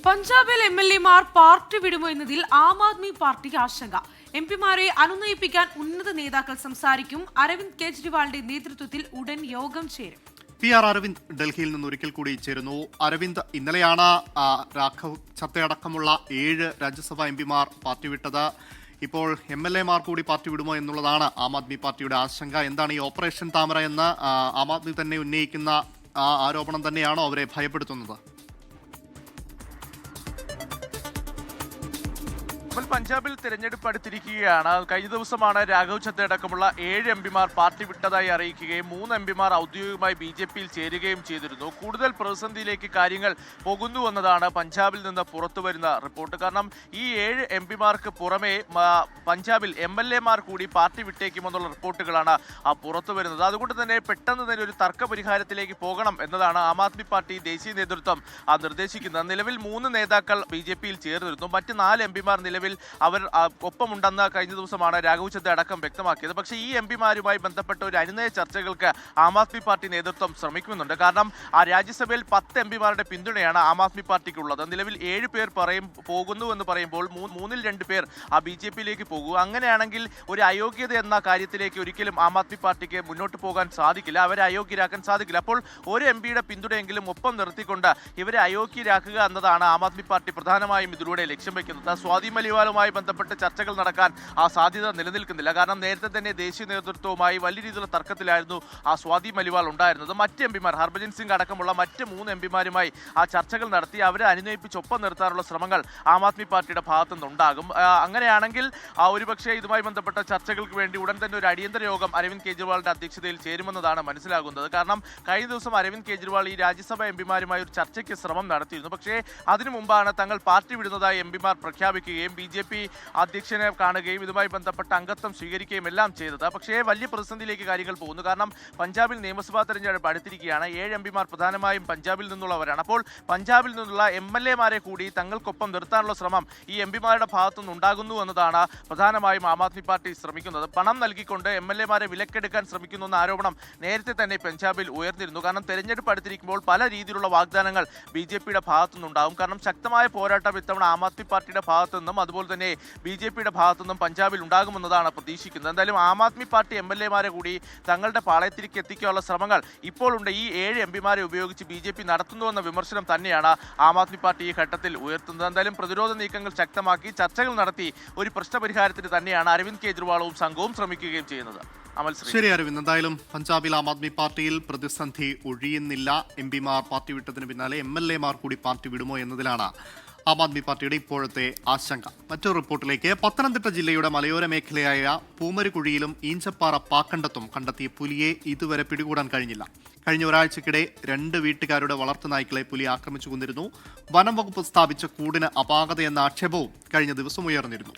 Speaker 1: പഞ്ചാബിൽ MLA-മാർ പാർട്ടി വിടുമോ എന്നതിൽ ആം ആദ്മി പാർട്ടിക്ക് ആശങ്ക. MP-മാരെ അനുനയിപ്പിക്കാൻ ഉന്നത നേതാക്കൾ സംസാരിക്കും. അരവിന്ദ് കെജ്രിവാളിന്റെ നേതൃത്വത്തിൽ ഉടൻ യോഗം ചേരും.
Speaker 2: PR അരവിന്ദ് ഡൽഹിയിൽ നിന്ന് ഒരിക്കൽ കൂടി ചേരുന്നു. അരവിന്ദ്, ഇന്നലെയാണ് രാഘവ് ചത്തയടക്കമുള്ള 7 രാജ്യസഭാ MP-മാർ പാർട്ടി വിട്ടത്. ഇപ്പോൾ MLA-മാർ കൂടി പാർട്ടി വിടുമോ എന്നുള്ളതാണ് ആം ആദ്മി പാർട്ടിയുടെ ആശങ്ക. എന്താണ് ഈ ഓപ്പറേഷൻ താമര എന്ന് ആം ആദ്മി തന്നെ ഉന്നയിക്കുന്ന ആരോപണം തന്നെയാണോ അവരെ ഭയപ്പെടുത്തുന്നത്?
Speaker 8: പഞ്ചാബിൽ തെരഞ്ഞെടുപ്പ് അടുത്തിരിക്കുകയാണ്. കഴിഞ്ഞ ദിവസമാണ് രാഘവ് ചദ്ദയടക്കമുള്ള 7 MP-മാർ പാർട്ടി വിട്ടതായി അറിയിക്കുകയും 3 MP-മാർ ഔദ്യോഗികമായി BJP-യിൽ ചേരുകയും ചെയ്തിരുന്നു. കൂടുതൽ പ്രതിസന്ധിയിലേക്ക് കാര്യങ്ങൾ പോകുന്നുവെന്നതാണ് പഞ്ചാബിൽ നിന്ന് പുറത്തുവരുന്ന റിപ്പോർട്ട്. കാരണം ഈ 7 MP-മാർക്ക് പുറമെ പഞ്ചാബിൽ MLA-മാർ കൂടി പാർട്ടി വിട്ടേക്കുമെന്നുള്ള റിപ്പോർട്ടുകളാണ് പുറത്തു വരുന്നത്. അതുകൊണ്ട് തന്നെ പെട്ടെന്ന് തന്നെ ഒരു തർക്ക പരിഹാരത്തിലേക്ക് പോകണം എന്നതാണ് ആം ആദ്മി പാർട്ടി ദേശീയ നേതൃത്വം നിർദ്ദേശിക്കുന്നത്. നിലവിൽ 3 നേതാക്കൾ BJP-യിൽ ചേർന്നിരുന്നു. മറ്റ് 4 MP-മാർ നിലവിൽ അവർ ഒപ്പമുണ്ടെന്ന് കഴിഞ്ഞ ദിവസമാണ് രാഘവ് ചദ്ദ അടക്കം വ്യക്തമാക്കിയത്. പക്ഷേ ഈ MP-മാരുമായി ബന്ധപ്പെട്ട ഒരു അനുനയ ചർച്ചകൾക്ക് ആം ആദ്മി പാർട്ടി നേതൃത്വം ശ്രമിക്കുന്നുണ്ട്. കാരണം രാജ്യസഭയിൽ 10 MP-മാരുടെ പിന്തുണയാണ് ആം ആദ്മി പാർട്ടിക്കുള്ളത്. നിലവിൽ 7 പേർ പോകുന്നു എന്ന് പറയുമ്പോൾ 3-ൽ 2 പേർ BJP-യിലേക്ക് പോകുക. അങ്ങനെയാണെങ്കിൽ ഒരു അയോഗ്യത എന്ന കാര്യത്തിലേക്ക് ഒരിക്കലും ആം ആദ്മി പാർട്ടിക്ക് മുന്നോട്ട് പോകാൻ സാധിക്കില്ല. അവരെ അയോഗ്യരാക്കാൻ സാധിക്കില്ല. അപ്പോൾ ഒരു MP-യുടെ പിന്തുണയെങ്കിലും ഒപ്പം നിർത്തിക്കൊണ്ട് ഇവരെ അയോഗ്യരാക്കുക എന്നതാണ് ആം ആദ്മി പാർട്ടി പ്രധാനമായും ഇതിലൂടെ ലക്ഷ്യം വയ്ക്കുന്നത്. സ്വാതി മലിവാളുമായി ബന്ധപ്പെട്ട് ചർച്ചകൾ നടക്കാൻ സാധ്യത നിലനിൽക്കുന്നില്ല. കാരണം നേരത്തെ തന്നെ ദേശീയ നേതൃത്വവുമായി വലിയ രീതിയിലുള്ള തർക്കത്തിലായിരുന്നു സ്വാതി മലിവാൾ ഉണ്ടായിരുന്നത്. മറ്റ് MP-മാർ ഹർഭജൻ സിംഗ് അടക്കമുള്ള മറ്റ് 3 MP-മാരുമായി ചർച്ചകൾ നടത്തി അവരെ അനുനയിപ്പിച്ച് ഒപ്പം നിർത്താനുള്ള ശ്രമങ്ങൾ ആം ആദ്മി പാർട്ടിയുടെ ഭാഗത്തു നിന്നുണ്ടാകും. അങ്ങനെയാണെങ്കിൽ ഒരുപക്ഷെ ഇതുമായി ബന്ധപ്പെട്ട ചർച്ചകൾക്ക് വേണ്ടി ഉടൻ തന്നെ ഒരു അടിയന്തര യോഗം അരവിന്ദ് കെജ്രിവാളിന്റെ അധ്യക്ഷതയിൽ ചേരുമെന്നതാണ് മനസ്സിലാകുന്നത്. കാരണം കഴിഞ്ഞ ദിവസം അരവിന്ദ് കെജ്രിവാൾ ഈ രാജ്യസഭാ MP-മാരുമായി ഒരു ചർച്ചയ്ക്ക് ശ്രമം നടത്തിയിരുന്നു. പക്ഷേ അതിനു മുമ്പാണ് തങ്ങൾ പാർട്ടി വിടുന്നതായി MP-മാർ പ്രഖ്യാപിക്കുകയും BJP അധ്യക്ഷനെ കാണുകയും ഇതുമായി ബന്ധപ്പെട്ട അംഗത്വം സ്വീകരിക്കുകയും എല്ലാം ചെയ്തത്. പക്ഷേ വലിയ പ്രതിസന്ധിയിലേക്ക് കാര്യങ്ങൾ പോകുന്നു. കാരണം പഞ്ചാബിൽ നിയമസഭാ തെരഞ്ഞെടുപ്പ് അടുത്തിരിക്കുകയാണ്. 7 MP-മാർ പ്രധാനമായും പഞ്ചാബിൽ നിന്നുള്ളവരാണ്. അപ്പോൾ പഞ്ചാബിൽ നിന്നുള്ള MLA-മാരെ കൂടി തങ്ങൾക്കൊപ്പം നിർത്താനുള്ള ശ്രമം ഈ MP-മാരുടെ ഭാഗത്തുനിന്ന് ഉണ്ടാകുന്നു എന്നതാണ് പ്രധാനമായും ആം ആദ്മി പാർട്ടി ശ്രമിക്കുന്നത്. പണം നൽകിക്കൊണ്ട് MLA-മാരെ വിലക്കെടുക്കാൻ ശ്രമിക്കുന്നു എന്ന ആരോപണം നേരത്തെ തന്നെ പഞ്ചാബിൽ ഉയർന്നിരുന്നു. കാരണം തെരഞ്ഞെടുപ്പ് അടുത്തിരിക്കുമ്പോൾ പല രീതിയിലുള്ള വാഗ്ദാനങ്ങൾ BJP-യുടെ ഭാഗത്തുനിന്നുണ്ടാകും. കാരണം ശക്തമായ പോരാട്ടം ഇത്തവണ ആം ആദ്മി പാർട്ടിയുടെ ഭാഗത്തു നിന്നും അതുപോലെ തന്നെ BJP-യുടെ ഭാഗത്തുനിന്നും പഞ്ചാബിൽ ഉണ്ടാകുമെന്നതാണ് പ്രതീക്ഷിക്കുന്നത്. എന്തായാലും ആം ആദ്മി പാർട്ടി MLA-മാരെ കൂടി തങ്ങളുടെ പാളയത്തിലേക്ക് എത്തിക്കാനുള്ള ശ്രമങ്ങൾ ഇപ്പോൾ ഉണ്ട്. ഈ 7 MP-മാരെ ഉപയോഗിച്ച് BJP നടത്തുന്നുവെന്ന വിമർശനം തന്നെയാണ് ആം ആദ്മി പാർട്ടി ഈ ഘട്ടത്തിൽ ഉയർത്തുന്നത്. എന്തായാലും പ്രതിരോധ നീക്കങ്ങൾ ശക്തമാക്കി ചർച്ചകൾ നടത്തി ഒരു പ്രശ്നപരിഹാരത്തിന് തന്നെയാണ് അരവിന്ദ് കെജ്രിവാളും സംഘവും ശ്രമിക്കുകയും ചെയ്യുന്നത്.
Speaker 2: ശരി അരവിന്ദ്, എന്തായാലും പഞ്ചാബിൽ ആം ആദ്മി പാർട്ടിയിൽ പ്രതിസന്ധി ഒഴിയുന്നില്ല. MP-മാർ പാർട്ടി വിട്ടതിന് പിന്നാലെ MLA-മാർ കൂടി പാർട്ടി വിടുമോ എന്നതിലാണ് ആം ആദ്മി പാർട്ടിയുടെ ഇപ്പോഴത്തെ ആശങ്ക. മറ്റൊരു റിപ്പോർട്ടിലേക്ക്. പത്തനംതിട്ട ജില്ലയുടെ മലയോര മേഖലയായ പൂമരുകുഴിയിലും ഈഞ്ചപ്പാറ പാക്കണ്ടത്തും കണ്ടെത്തിയ പുലിയെ ഇതുവരെ പിടികൂടാൻ കഴിഞ്ഞില്ല. കഴിഞ്ഞ ഒരാഴ്ചക്കിടെ 2 വീട്ടുകാരുടെ വളർത്തുനായ്ക്കളെ പുലി ആക്രമിച്ചു കൊന്നിരുന്നു. വനം വകുപ്പ് സ്ഥാപിച്ച കൂടിന് അപാകതയെന്ന ആക്ഷേപവും കഴിഞ്ഞ ദിവസം ഉയർന്നിരുന്നു.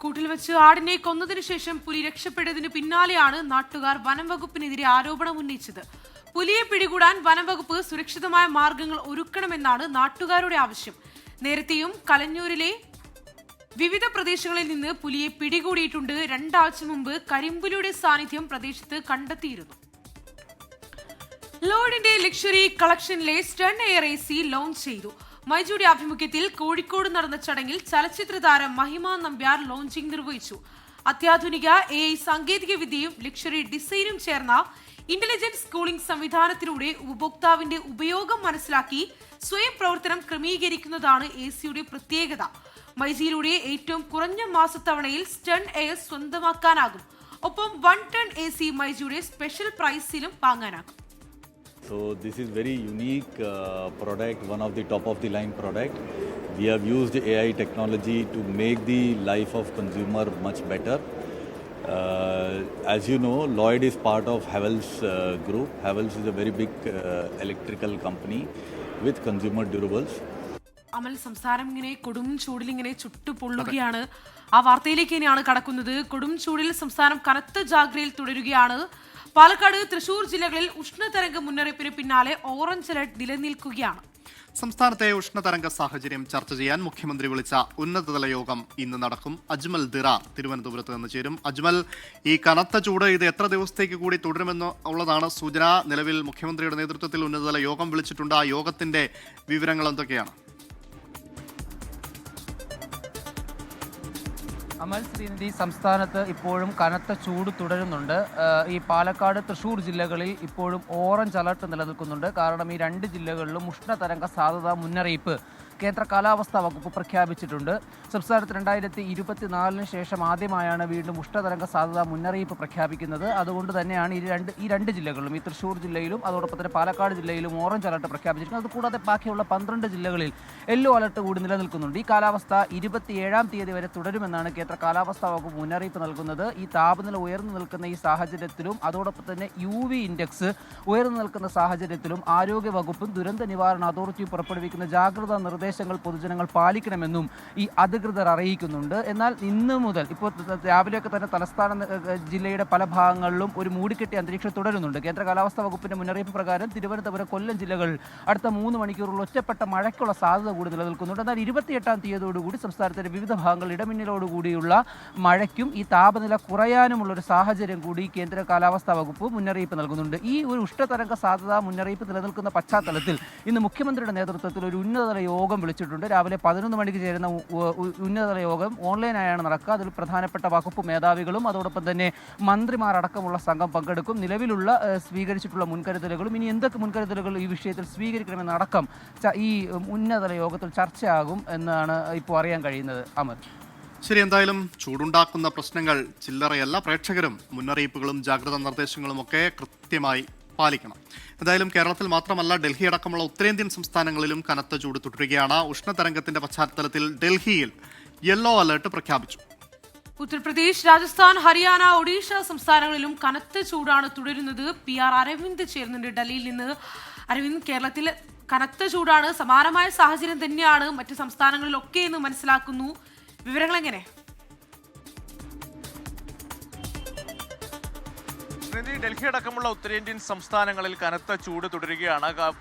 Speaker 1: കൂട്ടിൽ വെച്ച് ആടിനെ കൊന്നതിനു ശേഷം പുലി രക്ഷപ്പെട്ടതിന് പിന്നാലെയാണ് നാട്ടുകാർ വനം വകുപ്പിനെതിരെ ആരോപണം ഉന്നയിച്ചത്. പുലിയെ പിടികൂടാൻ വനം വകുപ്പ് സുരക്ഷിതമായ മാർഗങ്ങൾ ഒരുക്കണമെന്നാണ് നാട്ടുകാരുടെ ആവശ്യം. നേരത്തെയും കലഞ്ഞൂരിലെ വിവിധ പ്രദേശങ്ങളിൽ നിന്ന് പുലിയെ പിടികൂടിയിട്ടുണ്ട്. 2 ആഴ്ച മുമ്പ് കരിമ്പുലിയുടെ സാന്നിധ്യം പ്രദേശത്ത് കണ്ടെത്തിയിരുന്നു. ലോയിഡിന്റെ ലക്ഷറി കളക്ഷനിലെ സ്റ്റൺ എയർ AC ലോഞ്ച് ചെയ്തു. മൈജിയുടെ ആഭിമുഖ്യത്തിൽ കോഴിക്കോട് നടന്ന ചടങ്ങിൽ ചലച്ചിത്ര താരം മഹിമ നമ്പ്യാർ ലോഞ്ചിംഗ് നിർവഹിച്ചു. അത്യാധുനിക AI സാങ്കേതിക വിദ്യയും ലക്ഷറി ഡിസൈനും ചേർന്ന ഇന്റലിജന്റ് കൂളിംഗ് സംവിധാനത്തിലൂടെ ഉപഭോക്താവിന്റെ ഉപയോഗം മനസ്സിലാക്കി സ്വയം പ്രവർത്തനം ക്രമീകരിക്കുന്നതാണ് AC-യുടെ പ്രത്യേകത. മൈജിയിലൂടെ ഏറ്റവും കുറഞ്ഞ മാസത്തവണയിൽ സ്റ്റൺ എയർ സ്വന്തമാക്കാനാകും. ഒപ്പം 1 ടൺ AC മൈജിയുടെ സ്പെഷ്യൽ പ്രൈസിലും വാങ്ങാനാകും.
Speaker 13: So this is very unique product, one of the top of the line product. We have used AI technology to make the life of consumer much better. As you know, Lloyd is part of Havells group. Havells is a very big electrical company with consumer durables.
Speaker 1: അമൽ, സംസാരം ഇങ്ങനെ കൊടും ചൂടിൽ ഇങ്ങനെ ചുട്ടുപൊള്ളുകയാണ്. ആ വാർത്തയിലേക്ക് തന്നെയാണ് കടക്കുന്നത്. കൊടും ചൂടിൽ സംസ്ഥാനം കനത്ത ജാഗ്രതയിൽ തുടരുകയാണ്. പാലക്കാട്, തൃശൂർ ജില്ലകളിൽ ഉഷ്ണതരംഗ മുന്നറിയിപ്പിന് പിന്നാലെ ഓറഞ്ച് അലർട്ട് നിലനിൽക്കുകയാണ്.
Speaker 2: സംസ്ഥാനത്തെ ഉഷ്ണതരംഗ സാഹചര്യം ചർച്ച ചെയ്യാൻ മുഖ്യമന്ത്രി വിളിച്ച ഉന്നതതല യോഗം ഇന്ന് നടക്കും. അജ്മൽ ദിറാർ തിരുവനന്തപുരത്ത് നിന്ന് ചേരും. അജ്മൽ, ഈ കനത്ത ചൂട് ഇത് എത്ര ദിവസത്തേക്ക് കൂടി തുടരുമെന്നുള്ളതാണ് സൂചന. നിലവിൽ മുഖ്യമന്ത്രിയുടെ നേതൃത്വത്തിൽ ഉന്നതതല യോഗം വിളിച്ചിട്ടുണ്ട്. ആ യോഗത്തിന്റെ വിവരങ്ങൾ എന്തൊക്കെയാണ്?
Speaker 3: അമൽ, ശ്രീനിധി, സംസ്ഥാനത്ത് ഇപ്പോഴും കനത്ത ചൂട് തുടരുന്നുണ്ട്. ഈ പാലക്കാട്, തൃശൂർ ജില്ലകളിൽ ഇപ്പോഴും ഓറഞ്ച് അലർട്ട് നിലനിൽക്കുന്നുണ്ട്. കാരണം ഈ രണ്ട് ജില്ലകളിലും ഉഷ്ണതരംഗ സാധ്യതാ മുന്നറിയിപ്പ് കേന്ദ്ര കാലാവസ്ഥാ വകുപ്പ് പ്രഖ്യാപിച്ചിട്ടുണ്ട്. സംസ്ഥാനത്ത് 2024 ശേഷം ആദ്യമായാണ് വീണ്ടും ഉഷ്ണതരംഗ സാധ്യതാ മുന്നറിയിപ്പ് പ്രഖ്യാപിക്കുന്നത്. അതുകൊണ്ട് തന്നെയാണ് ഈ രണ്ട് ജില്ലകളിലും, ഈ തൃശൂർ ജില്ലയിലും അതോടൊപ്പം തന്നെ പാലക്കാട് ജില്ലയിലും ഓറഞ്ച് അലർട്ട് പ്രഖ്യാപിച്ചിരിക്കുന്നത്. അതുകൂടാതെ ബാക്കിയുള്ള 12 ജില്ലകളിൽ യെല്ലോ അലർട്ട് കൂടി നിലനിൽക്കുന്നുണ്ട്. ഈ കാലാവസ്ഥ 27-ാം തീയതി വരെ തുടരുമെന്നാണ് കേന്ദ്ര കാലാവസ്ഥാ വകുപ്പ് മുന്നറിയിപ്പ് നൽകുന്നത്. ഈ താപനില ഉയർന്നു നിൽക്കുന്ന ഈ സാഹചര്യത്തിലും അതോടൊപ്പം തന്നെ UV ഇൻഡെക്സ് ഉയർന്നു നിൽക്കുന്ന സാഹചര്യത്തിലും ആരോഗ്യ വകുപ്പും ദുരന്ത നിവാരണ അതോറിറ്റിയും പുറപ്പെടുവിക്കുന്ന ജാഗ്രതാ നിർദ്ദേശങ്ങൾ പൊതുജനങ്ങൾ പാലിക്കണമെന്നും ഈ അധികൃതർ അറിയിക്കുന്നുണ്ട്. എന്നാൽ ഇന്ന് മുതൽ ഇപ്പോൾ രാവിലെയൊക്കെ തന്നെ തലസ്ഥാന ജില്ലയുടെ പല ഭാഗങ്ങളിലും ഒരു മൂടിക്കെട്ടിയ അന്തരീക്ഷം തുടരുന്നുണ്ട്. കേന്ദ്ര കാലാവസ്ഥാ വകുപ്പിന്റെ മുന്നറിയിപ്പ് പ്രകാരം തിരുവനന്തപുരം, കൊല്ലം ജില്ലകൾ അടുത്ത 3 മണിക്കൂറുകൾ ഒറ്റപ്പെട്ട മഴയ്ക്കുള്ള സാധ്യത കൂടി നിലനിൽക്കുന്നുണ്ട്. എന്നാൽ 28-ാം തീയതിയോടുകൂടി സംസ്ഥാനത്തിന്റെ വിവിധ ഭാഗങ്ങളിൽ ഇടമിന്നലോടുകൂടിയുള്ള മഴയ്ക്കും ഈ താപനില കുറയാനുമുള്ള ഒരു സാഹചര്യം കൂടി കേന്ദ്ര കാലാവസ്ഥാ വകുപ്പ് മുന്നറിയിപ്പ് നൽകുന്നുണ്ട്. ഈ ഒരു ഉഷ്ണതരംഗ സാധ്യതാ മുന്നറിയിപ്പ് നിലനിൽക്കുന്ന പശ്ചാത്തലത്തിൽ ഇന്ന് മുഖ്യമന്ത്രിയുടെ നേതൃത്വത്തിൽ ഒരു ഉന്നതതല യോഗം വിളിച്ചിട്ടുണ്ട്. രാവിലെ 11 മണിക്ക് ചേരുന്ന ഉന്നതതല യോഗം ഓൺലൈനായാണ് നടക്കുക. അതിൽ പ്രധാനപ്പെട്ട വകുപ്പ് മേധാവികളും അതോടൊപ്പം തന്നെ മന്ത്രിമാരടക്കമുള്ള സംഘം പങ്കെടുക്കും. നിലവിലുള്ള സ്വീകരിച്ചിട്ടുള്ള മുൻകരുതലുകളും ഇനി എന്തൊക്കെ മുൻകരുതലുകൾ ഈ വിഷയത്തിൽ സ്വീകരിക്കണമെന്നടക്കം ഈ ഉന്നതതല യോഗത്തിൽ ചർച്ചയാകും എന്നാണ് ഇപ്പോൾ അറിയാൻ കഴിയുന്നത്. അമർ,
Speaker 2: ശരി, എന്തായാലും ചൂടുണ്ടാക്കുന്ന പ്രശ്നങ്ങൾ ചില്ലറയല്ല. പ്രേക്ഷകരും മുന്നറിയിപ്പുകളും ജാഗ്രതാ നിർദ്ദേശങ്ങളും ഒക്കെ കൃത്യമായി പാലിക്കണം. എന്തായാലും കേരളത്തിൽ മാത്രമല്ല, ഡൽഹി അടക്കമുള്ള ഉത്തരേന്ത്യൻ സംസ്ഥാനങ്ങളിലും കനത്ത ചൂട് തുടരുകയാണ്. ഉഷ്ണതരംഗത്തിന്റെ പശ്ചാത്തലത്തിൽ ഡൽഹിയിൽ യെല്ലോ അലർട്ട് പ്രഖ്യാപിച്ചു.
Speaker 1: ഉത്തർപ്രദേശ്, രാജസ്ഥാൻ, ഹരിയാന, ഒഡീഷ സംസ്ഥാനങ്ങളിലും കനത്ത ചൂടാണ് തുടരുന്നത്. PR അരവിന്ദ് ചേരുന്നുണ്ട് ഡൽഹിയിൽ നിന്ന്. അരവിന്ദ്, കേരളത്തിൽ കനത്ത ചൂടാണ്, സമാനമായ സാഹചര്യം തന്നെയാണ് മറ്റ് സംസ്ഥാനങ്ങളിലൊക്കെ എന്ന് മനസ്സിലാക്കുന്നു. വിവരങ്ങൾ എങ്ങനെ?
Speaker 8: ഡൽഹി അടക്കമുള്ള ഉത്തരേന്ത്യൻ സംസ്ഥാനങ്ങളിൽ കനത്ത ചൂട് തുടരുകയാണ്.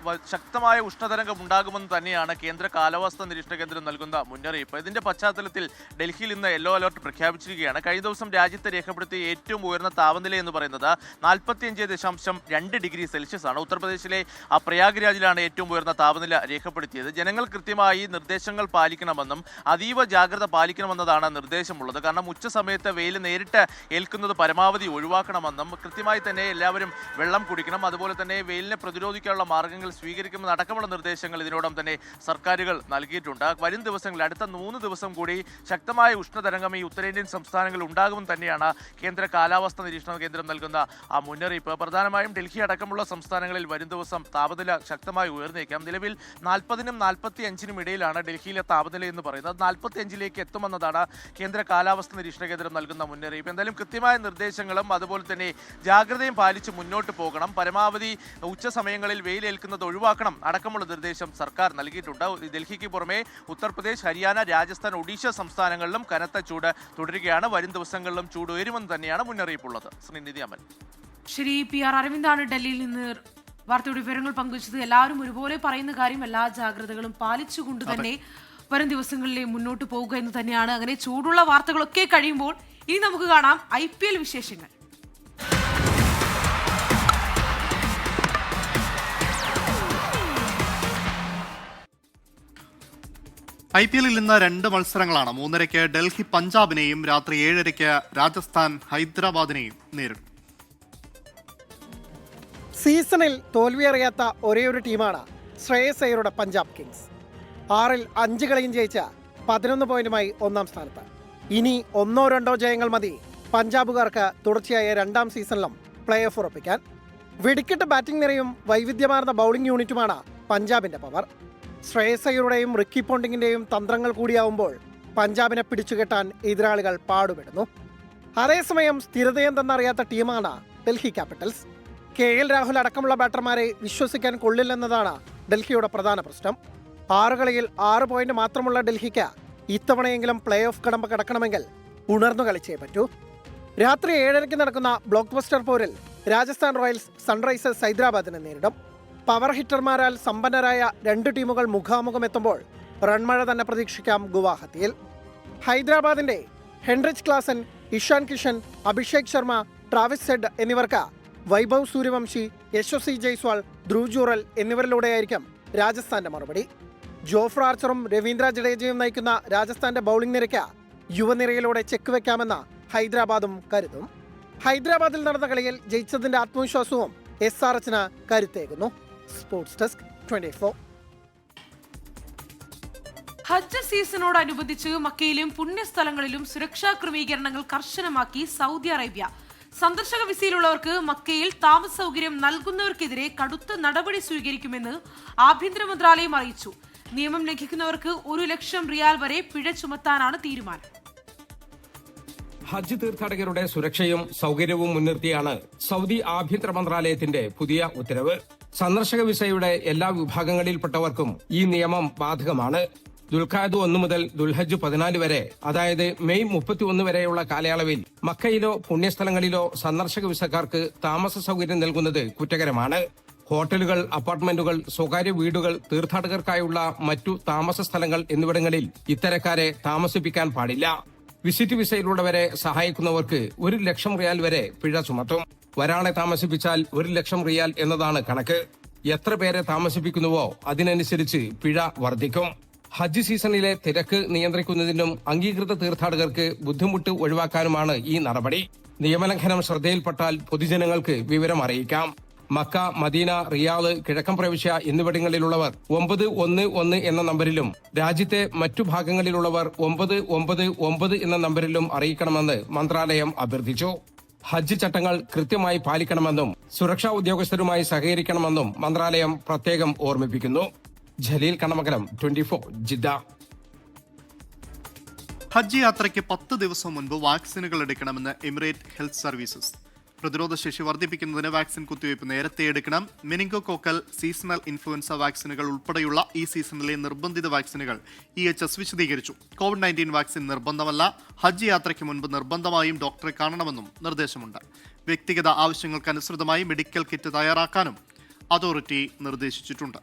Speaker 8: ശക്തമായ ഉഷ്ണതരംഗം ഉണ്ടാകുമെന്ന് തന്നെയാണ് കേന്ദ്ര കാലാവസ്ഥാ നിരീക്ഷണ കേന്ദ്രം നൽകുന്ന മുന്നറിയിപ്പ്. ഇതിന്റെ പശ്ചാത്തലത്തിൽ ഡൽഹിയിൽ ഇന്ന് യെല്ലോ അലർട്ട് പ്രഖ്യാപിച്ചിരിക്കുകയാണ്. കഴിഞ്ഞ ദിവസം രാജ്യത്ത് രേഖപ്പെടുത്തിയ ഏറ്റവും ഉയർന്ന താപനില എന്ന് പറയുന്നത് 45.2 ഡിഗ്രി സെൽഷ്യസ് ആണ്. ഉത്തർപ്രദേശിലെ പ്രയാഗ്രാജിലാണ് ഏറ്റവും ഉയർന്ന താപനില രേഖപ്പെടുത്തിയത്. ജനങ്ങൾ കൃത്യമായി നിർദ്ദേശങ്ങൾ പാലിക്കണമെന്നും അതീവ ജാഗ്രത പാലിക്കണമെന്നതാണ് നിർദ്ദേശമുള്ളത്. കാരണം ഉച്ച സമയത്ത് വെയിൽ നേരിട്ട് ഏൽക്കുന്നത് പരമാവധി ഒഴിവാക്കണമെന്നും കൃത്യമായി തന്നെ എല്ലാവരും വെള്ളം കുടിക്കണം, അതുപോലെ തന്നെ വെയിലിനെ പ്രതിരോധിക്കാനുള്ള മാർഗ്ഗങ്ങൾ സ്വീകരിക്കുമെന്നടക്കമുള്ള നിർദ്ദേശങ്ങൾ ഇതിനോടൊപ്പം തന്നെ സർക്കാരുകൾ നൽകിയിട്ടുണ്ട്. വരും ദിവസങ്ങളിൽ അടുത്ത 3 ദിവസം കൂടി ശക്തമായ ഉഷ്ണതരംഗം ഈ ഉത്തരേന്ത്യൻ സംസ്ഥാനങ്ങളിൽ ഉണ്ടാകുമെന്ന് തന്നെയാണ് കേന്ദ്ര കാലാവസ്ഥാ നിരീക്ഷണ കേന്ദ്രം നൽകുന്ന ആ മുന്നറിയിപ്പ്. പ്രധാനമായും ഡൽഹി അടക്കമുള്ള സംസ്ഥാനങ്ങളിൽ വരും ദിവസം താപനില ശക്തമായി ഉയർന്നേക്കാം. നിലവിൽ 40-നും 45-നും ഇടയിലാണ് ഡൽഹിയിലെ താപനില എന്ന് പറയുന്നത്. 45-ലേക്ക് എത്തുമെന്നതാണ് കേന്ദ്ര കാലാവസ്ഥാ നിരീക്ഷണ കേന്ദ്രം നൽകുന്ന മുന്നറിയിപ്പ്. എന്തായാലും കൃത്യമായ നിർദ്ദേശങ്ങളും അതുപോലെ തന്നെ ജാഗ്രതയും പാലിച്ച് മുന്നോട്ട് പോകണം. പരമാവധി ഉച്ച സമയങ്ങളിൽ വെയിലേൽക്കുന്നത് ഒഴിവാക്കണം അടക്കമുള്ള നിർദ്ദേശം സർക്കാർ നൽകിയിട്ടുണ്ട്. ഡൽഹിക്ക് പുറമെ ഉത്തർപ്രദേശ്, ഹരിയാന, രാജസ്ഥാൻ, ഒഡീഷ സംസ്ഥാനങ്ങളിലും കനത്ത ചൂട് തുടരുകയാണ്. വരും ദിവസങ്ങളിലും ചൂട് ഉയരുമെന്ന് തന്നെയാണ് മുന്നറിയിപ്പുള്ളത്. ശ്രീനിധി, അമൽ.
Speaker 1: ശരി, PR അരവിന്ദാണ് ഡൽഹിയിൽ നിന്ന് വാർത്തയുടെ വിവരങ്ങൾ പങ്കുവച്ചത്. എല്ലാവരും ഒരുപോലെ പറയുന്ന കാര്യം എല്ലാ ജാഗ്രതകളും പാലിച്ചുകൊണ്ട് തന്നെ വരും ദിവസങ്ങളിലെ മുന്നോട്ട് പോവുക എന്ന് തന്നെയാണ്. അങ്ങനെ ചൂടുള്ള വാർത്തകളൊക്കെ കഴിയുമ്പോൾ ഇനി നമുക്ക് കാണാം IPL വിശേഷങ്ങൾ.
Speaker 2: IPL-ൽ ഇന്ന് 2 മത്സരങ്ങളാണ്. 3:30 ഡൽഹി പഞ്ചാബിനെയും രാത്രി 7:30 രാജസ്ഥാൻ ഹൈദരാബാദിനെയും നേരിടും.
Speaker 14: സീസണിൽ തോൽവിയറിയാത്ത ഒരേയൊരു ടീമാണ് ശ്രേയസ് അയ്യരുടെ പഞ്ചാബ് കിങ്സ്. 6-ൽ 5 കളിയും ജയിച്ച 11 പോയിന്റുമായി 1-ാം സ്ഥാനത്ത്. ഇനി 1-2 ജയങ്ങൾ മതി പഞ്ചാബുകാർക്ക് തുടർച്ചയായ 2-ാം സീസണിലും പ്ലേ ഓഫ് ഉറപ്പിക്കാൻ. വെടിക്കെട്ട് ബാറ്റിംഗ് നിരയും വൈവിധ്യമാർന്ന ബൗളിംഗ് യൂണിറ്റുമാണ് പഞ്ചാബിന്റെ പവർ. ശ്രേയസ് അയ്യരുടെയും റിക്കി പോണ്ടിങ്ങിന്റെയും തന്ത്രങ്ങൾ കൂടിയാവുമ്പോൾ പഞ്ചാബിനെ പിടിച്ചുകെട്ടാൻ എതിരാളികൾ പാടുപെടുന്നു. അതേസമയം സ്ഥിരതയെന്തെന്നറിയാത്ത ടീമാണ് ഡൽഹി ക്യാപിറ്റൽസ്. KL രാഹുൽ അടക്കമുള്ള ബാറ്റർമാരെ വിശ്വസിക്കാൻ കൊള്ളില്ലെന്നതാണ് ഡൽഹിയുടെ പ്രധാന പ്രശ്നം. 6 കളിയിൽ 6 പോയിന്റ് മാത്രമുള്ള ഡൽഹിക്ക് ഇത്തവണയെങ്കിലും പ്ലേ ഓഫ് കടമ്പ കടക്കണമെങ്കിൽ ഉണർന്നു കളിച്ചേ പറ്റൂ. രാത്രി 7:30 നടക്കുന്ന ബ്ലോക്ക് ബസ്റ്റർ പോരിൽ രാജസ്ഥാൻ റോയൽസ് സൺറൈസേഴ്സ് ഹൈദരാബാദിനെ നേരിടും. പവർ ഹിറ്റർമാരാൽ സമ്പന്നരായ 2 ടീമുകൾ മുഖാമുഖമെത്തുമ്പോൾ റൺമഴ തന്നെ പ്രതീക്ഷിക്കാം ഗുവാഹത്തിയിൽ. ഹൈദരാബാദിന്റെ Heinrich Klaasen, Ishan Kishan, Abhishek Sharma, Travis Head എന്നിവർക്ക് വൈഭവ് സൂര്യവംശി, യശസ്വി ജയ്സ്വാൾ, ധ്രുവ് ജുറൽ എന്നിവരിലൂടെയായിരിക്കും രാജസ്ഥാന്റെ മറുപടി. ജോഫ്ര ആർച്ചറും രവീന്ദ്ര ജഡേജയും നയിക്കുന്ന രാജസ്ഥാന്റെ ബൗളിംഗ് നിരയ്ക്ക് യുവനിരയിലൂടെ ചെക്ക് വെക്കാമെന്ന് ഹൈദരാബാദും കരുതും. ഹൈദരാബാദിൽ നടന്ന കളിയിൽ ജയിച്ചതിന്റെ ആത്മവിശ്വാസവും SRHന് കരുത്തേകുന്നു. Sports desk 24.
Speaker 1: ഹജ്ജ് സീസണോടനുബന്ധിച്ച് മക്കയിലും പുണ്യസ്ഥലങ്ങളിലും സുരക്ഷാ ക്രമീകരണങ്ങൾ കർശനമാക്കി സൗദി അറേബ്യ. സന്ദർശക വിസയിലുള്ളവർക്ക് മക്കയിൽ താമസ സൗകര്യം നൽകുന്നവർക്കെതിരെ കടുത്ത നടപടി സ്വീകരിക്കുമെന്ന് ആഭ്യന്തര മന്ത്രാലയം അറിയിച്ചു. നിയമം ലംഘിക്കുന്നവർക്ക് 1 ലക്ഷം റിയാൽ വരെ പിഴ ചുമത്താനാണ് തീരുമാനം.
Speaker 15: ഹജ്ജ് തീർത്ഥാടകരുടെ സുരക്ഷയും സൗകര്യവും മുൻനിർത്തിയാണ് സൗദി ആഭ്യന്തര മന്ത്രാലയത്തിന്റെ പുതിയ ഉത്തരവ്. സന്ദർശക വിസയുടെ എല്ലാ വിഭാഗങ്ങളിൽപ്പെട്ടവർക്കും ഈ നിയമം ബാധകമാണ്. ദുൽഖഅദ് 1 മുതൽ ദുൽഹജ്ജ് 14 വരെ, അതായത് മെയ് 31 വരെയുള്ള കാലയളവിൽ മക്കയിലോ പുണ്യസ്ഥലങ്ങളിലോ സന്ദർശക വിസക്കാർക്ക് താമസ സൗകര്യം നൽകുന്നത് കുറ്റകരമാണ്. ഹോട്ടലുകൾ, അപ്പാർട്ട്മെന്റുകൾ, സ്വകാര്യ വീടുകൾ, തീർത്ഥാടകർക്കായുള്ള മറ്റു താമസ സ്ഥലങ്ങൾ എന്നിവിടങ്ങളിൽ ഇത്തരക്കാരെ താമസിപ്പിക്കാൻ പാടില്ല. വിസിറ്റ് വിസയിലുള്ളവരെ സഹായിക്കുന്നവർക്ക് 1 ലക്ഷം റിയാൽ വരെ പിഴ ചുമത്തും. ഒരാളെ താമസിപ്പിച്ചാൽ 1 ലക്ഷം റിയാൽ എന്നതാണ് കണക്ക്. എത്ര പേരെ താമസിപ്പിക്കുന്നുവോ അതിനനുസരിച്ച് പിഴ വർദ്ധിക്കും. ഹജ്ജ് സീസണിലെ തിരക്ക് നിയന്ത്രിക്കുന്നതിനും അംഗീകൃത തീർത്ഥാടകർക്ക് ബുദ്ധിമുട്ട് ഒഴിവാക്കാനുമാണ് ഈ നടപടി. നിയമലംഘനം ശ്രദ്ധയിൽപ്പെട്ടാൽ പൊതുജനങ്ങൾക്ക് വിവരം അറിയിക്കാം. മക്ക, മദീന, റിയാദ്, കിഴക്കൻ പ്രവിശ്യ എന്നിവിടങ്ങളിലുള്ളവർ 911 എന്ന നമ്പരിലും രാജ്യത്തെ മറ്റു ഭാഗങ്ങളിലുള്ളവർ 999 എന്ന നമ്പരിലും അറിയിക്കണമെന്ന് മന്ത്രാലയം അഭ്യർത്ഥിച്ചു. ഹജ്ജ് ചട്ടങ്ങൾ കൃത്യമായി പാലിക്കണമെന്നും സുരക്ഷാ ഉദ്യോഗസ്ഥരുമായി സഹകരിക്കണമെന്നും മന്ത്രാലയം പ്രത്യേകം ഓർമ്മിപ്പിക്കുന്നു. ജലീൽ കണ്ണമംഗലം, 24, ജിദ്ദ.
Speaker 2: ഹജ്ജ് യാത്രയ്ക്ക് 10 ദിവസം മുൻപ് വാക്സിനുകൾ എടുക്കണമെന്ന് എമിറേറ്റ് ഹെൽത്ത് സർവീസസ്. പ്രതിരോധശേഷി വർദ്ധിപ്പിക്കുന്നതിന് വാക്സിൻ കുത്തിവയ്പ് നേരത്തെ എടുക്കണം. മെനിങ്കോകോക്കൽ, സീസണൽ ഇൻഫ്ലുവൻസ വാക്സിനുകൾ ഉൾപ്പെടെയുള്ള ഈ സീസണിലെ നിർബന്ധിത വാക്സിനുകൾ EHS വിശദീകരിച്ചു. COVID-19 vaccine നിർബന്ധമല്ല. ഹജ്ജ് യാത്രയ്ക്ക് മുൻപ് നിർബന്ധമായും ഡോക്ടറെ കാണണമെന്നും നിർദ്ദേശമുണ്ട്. വ്യക്തിഗത ആവശ്യങ്ങൾക്കനുസൃതമായി മെഡിക്കൽ കിറ്റ് തയ്യാറാക്കാനും അതോറിറ്റി നിർദ്ദേശിച്ചിട്ടുണ്ട്.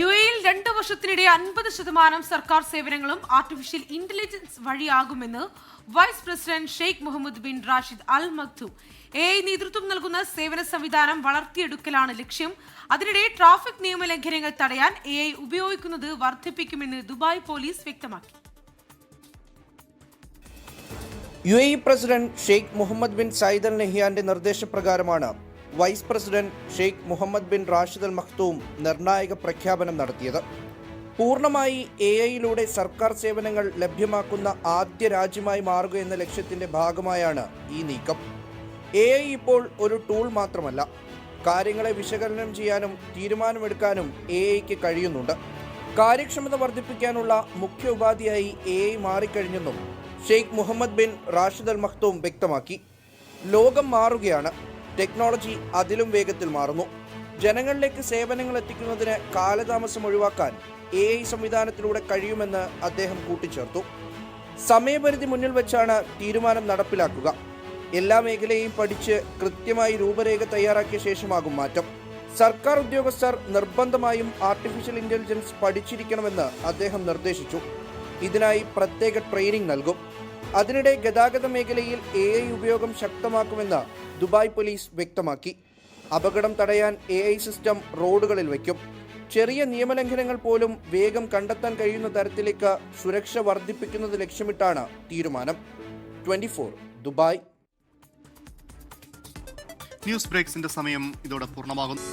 Speaker 1: UAE-ൽ 2 വർഷത്തിനിടെ 50% സർക്കാർ സേവനങ്ങളും ആർട്ടിഫിഷ്യൽ ഇന്റലിജൻസ് വഴിയാകുമെന്ന് vice president Sheikh Mohammed bin Rashid Al Maktoum. AI നേതൃത്വം നൽകുന്ന സേവന സംവിധാനം വളർത്തിയെടുക്കലാണ് ലക്ഷ്യം. അതിനിടെ ട്രാഫിക് നിയമലംഘനങ്ങൾ തടയാൻ AI ഉപയോഗിക്കുന്നത് വർദ്ധിപ്പിക്കുമെന്ന് ദുബായ് പോലീസ് വ്യക്തമാക്കി.
Speaker 16: UAE president Sheikh Mohammed bin Zayed Al നഹ്യാന്റെ നിർദ്ദേശപ്രകാരമാണ് vice president Sheikh Mohammed bin Rashid Al Maktoum നിർണായക പ്രഖ്യാപനം നടത്തിയത്. പൂർണ്ണമായി AI-യിലൂടെ സർക്കാർ സേവനങ്ങൾ ലഭ്യമാക്കുന്ന ആദ്യ രാജ്യമായി മാറുക എന്ന ലക്ഷ്യത്തിന്റെ ഭാഗമായാണ് ഈ നീക്കം. AI ഇപ്പോൾ ഒരു ടൂൾ മാത്രമല്ല, കാര്യങ്ങളെ വിശകലനം ചെയ്യാനും തീരുമാനമെടുക്കാനും AI-ക്ക് കഴിയുന്നുണ്ട്. കാര്യക്ഷമത വർദ്ധിപ്പിക്കാനുള്ള മുഖ്യ ഉപാധിയായി AI മാറിക്കഴിഞ്ഞെന്നും Sheikh Mohammed bin Rashid Al Maktoum വ്യക്തമാക്കി. ലോകം മാറുകയാണ്, ടെക്നോളജി അതിലും വേഗത്തിൽ മാറുന്നു. ജനങ്ങളിലേക്ക് സേവനങ്ങൾ എത്തിക്കുന്നതിന് കാലതാമസം ഒഴിവാക്കാൻ AI സംവിധാനത്തിലൂടെ കഴിയുമെന്ന് അദ്ദേഹം കൂട്ടിച്ചേർത്തു. സമയപരിധി മുന്നിൽ വെച്ചാണ് തീരുമാനം നടപ്പിലാക്കുക. എല്ലാ മേഖലയെയും പഠിച്ച് കൃത്യമായി രൂപരേഖ തയ്യാറാക്കിയ ശേഷമാകും മാറ്റം. സർക്കാർ ഉദ്യോഗസ്ഥർ നിർബന്ധമായും ആർട്ടിഫിഷ്യൽ ഇന്റലിജൻസ് പഠിച്ചിരിക്കണമെന്ന് അദ്ദേഹം നിർദ്ദേശിച്ചു. ഇതിനായി പ്രത്യേക ട്രെയിനിംഗ് നൽകും. അതിനിടെ ഗതാഗത മേഖലയിൽ AI ഉപയോഗം ശക്തമാക്കുമെന്ന് ദുബായ് പോലീസ് വ്യക്തമാക്കി. അപകടം തടയാൻ AI സിസ്റ്റം റോഡുകളിൽ വയ്ക്കും. ചെറിയ നിയമലംഘനങ്ങൾ പോലും വേഗം കണ്ടെത്താൻ കഴിയുന്ന തരത്തിലേക്ക് സുരക്ഷ വർദ്ധിപ്പിക്കുന്നത് ലക്ഷ്യമിട്ടാണ് തീരുമാനം. 24, ദുബായ്.
Speaker 2: ന്യൂസ് ബ്രേക്സിന്റെ സമയം ഇതോടെ പൂർണ്ണമാകുന്നു.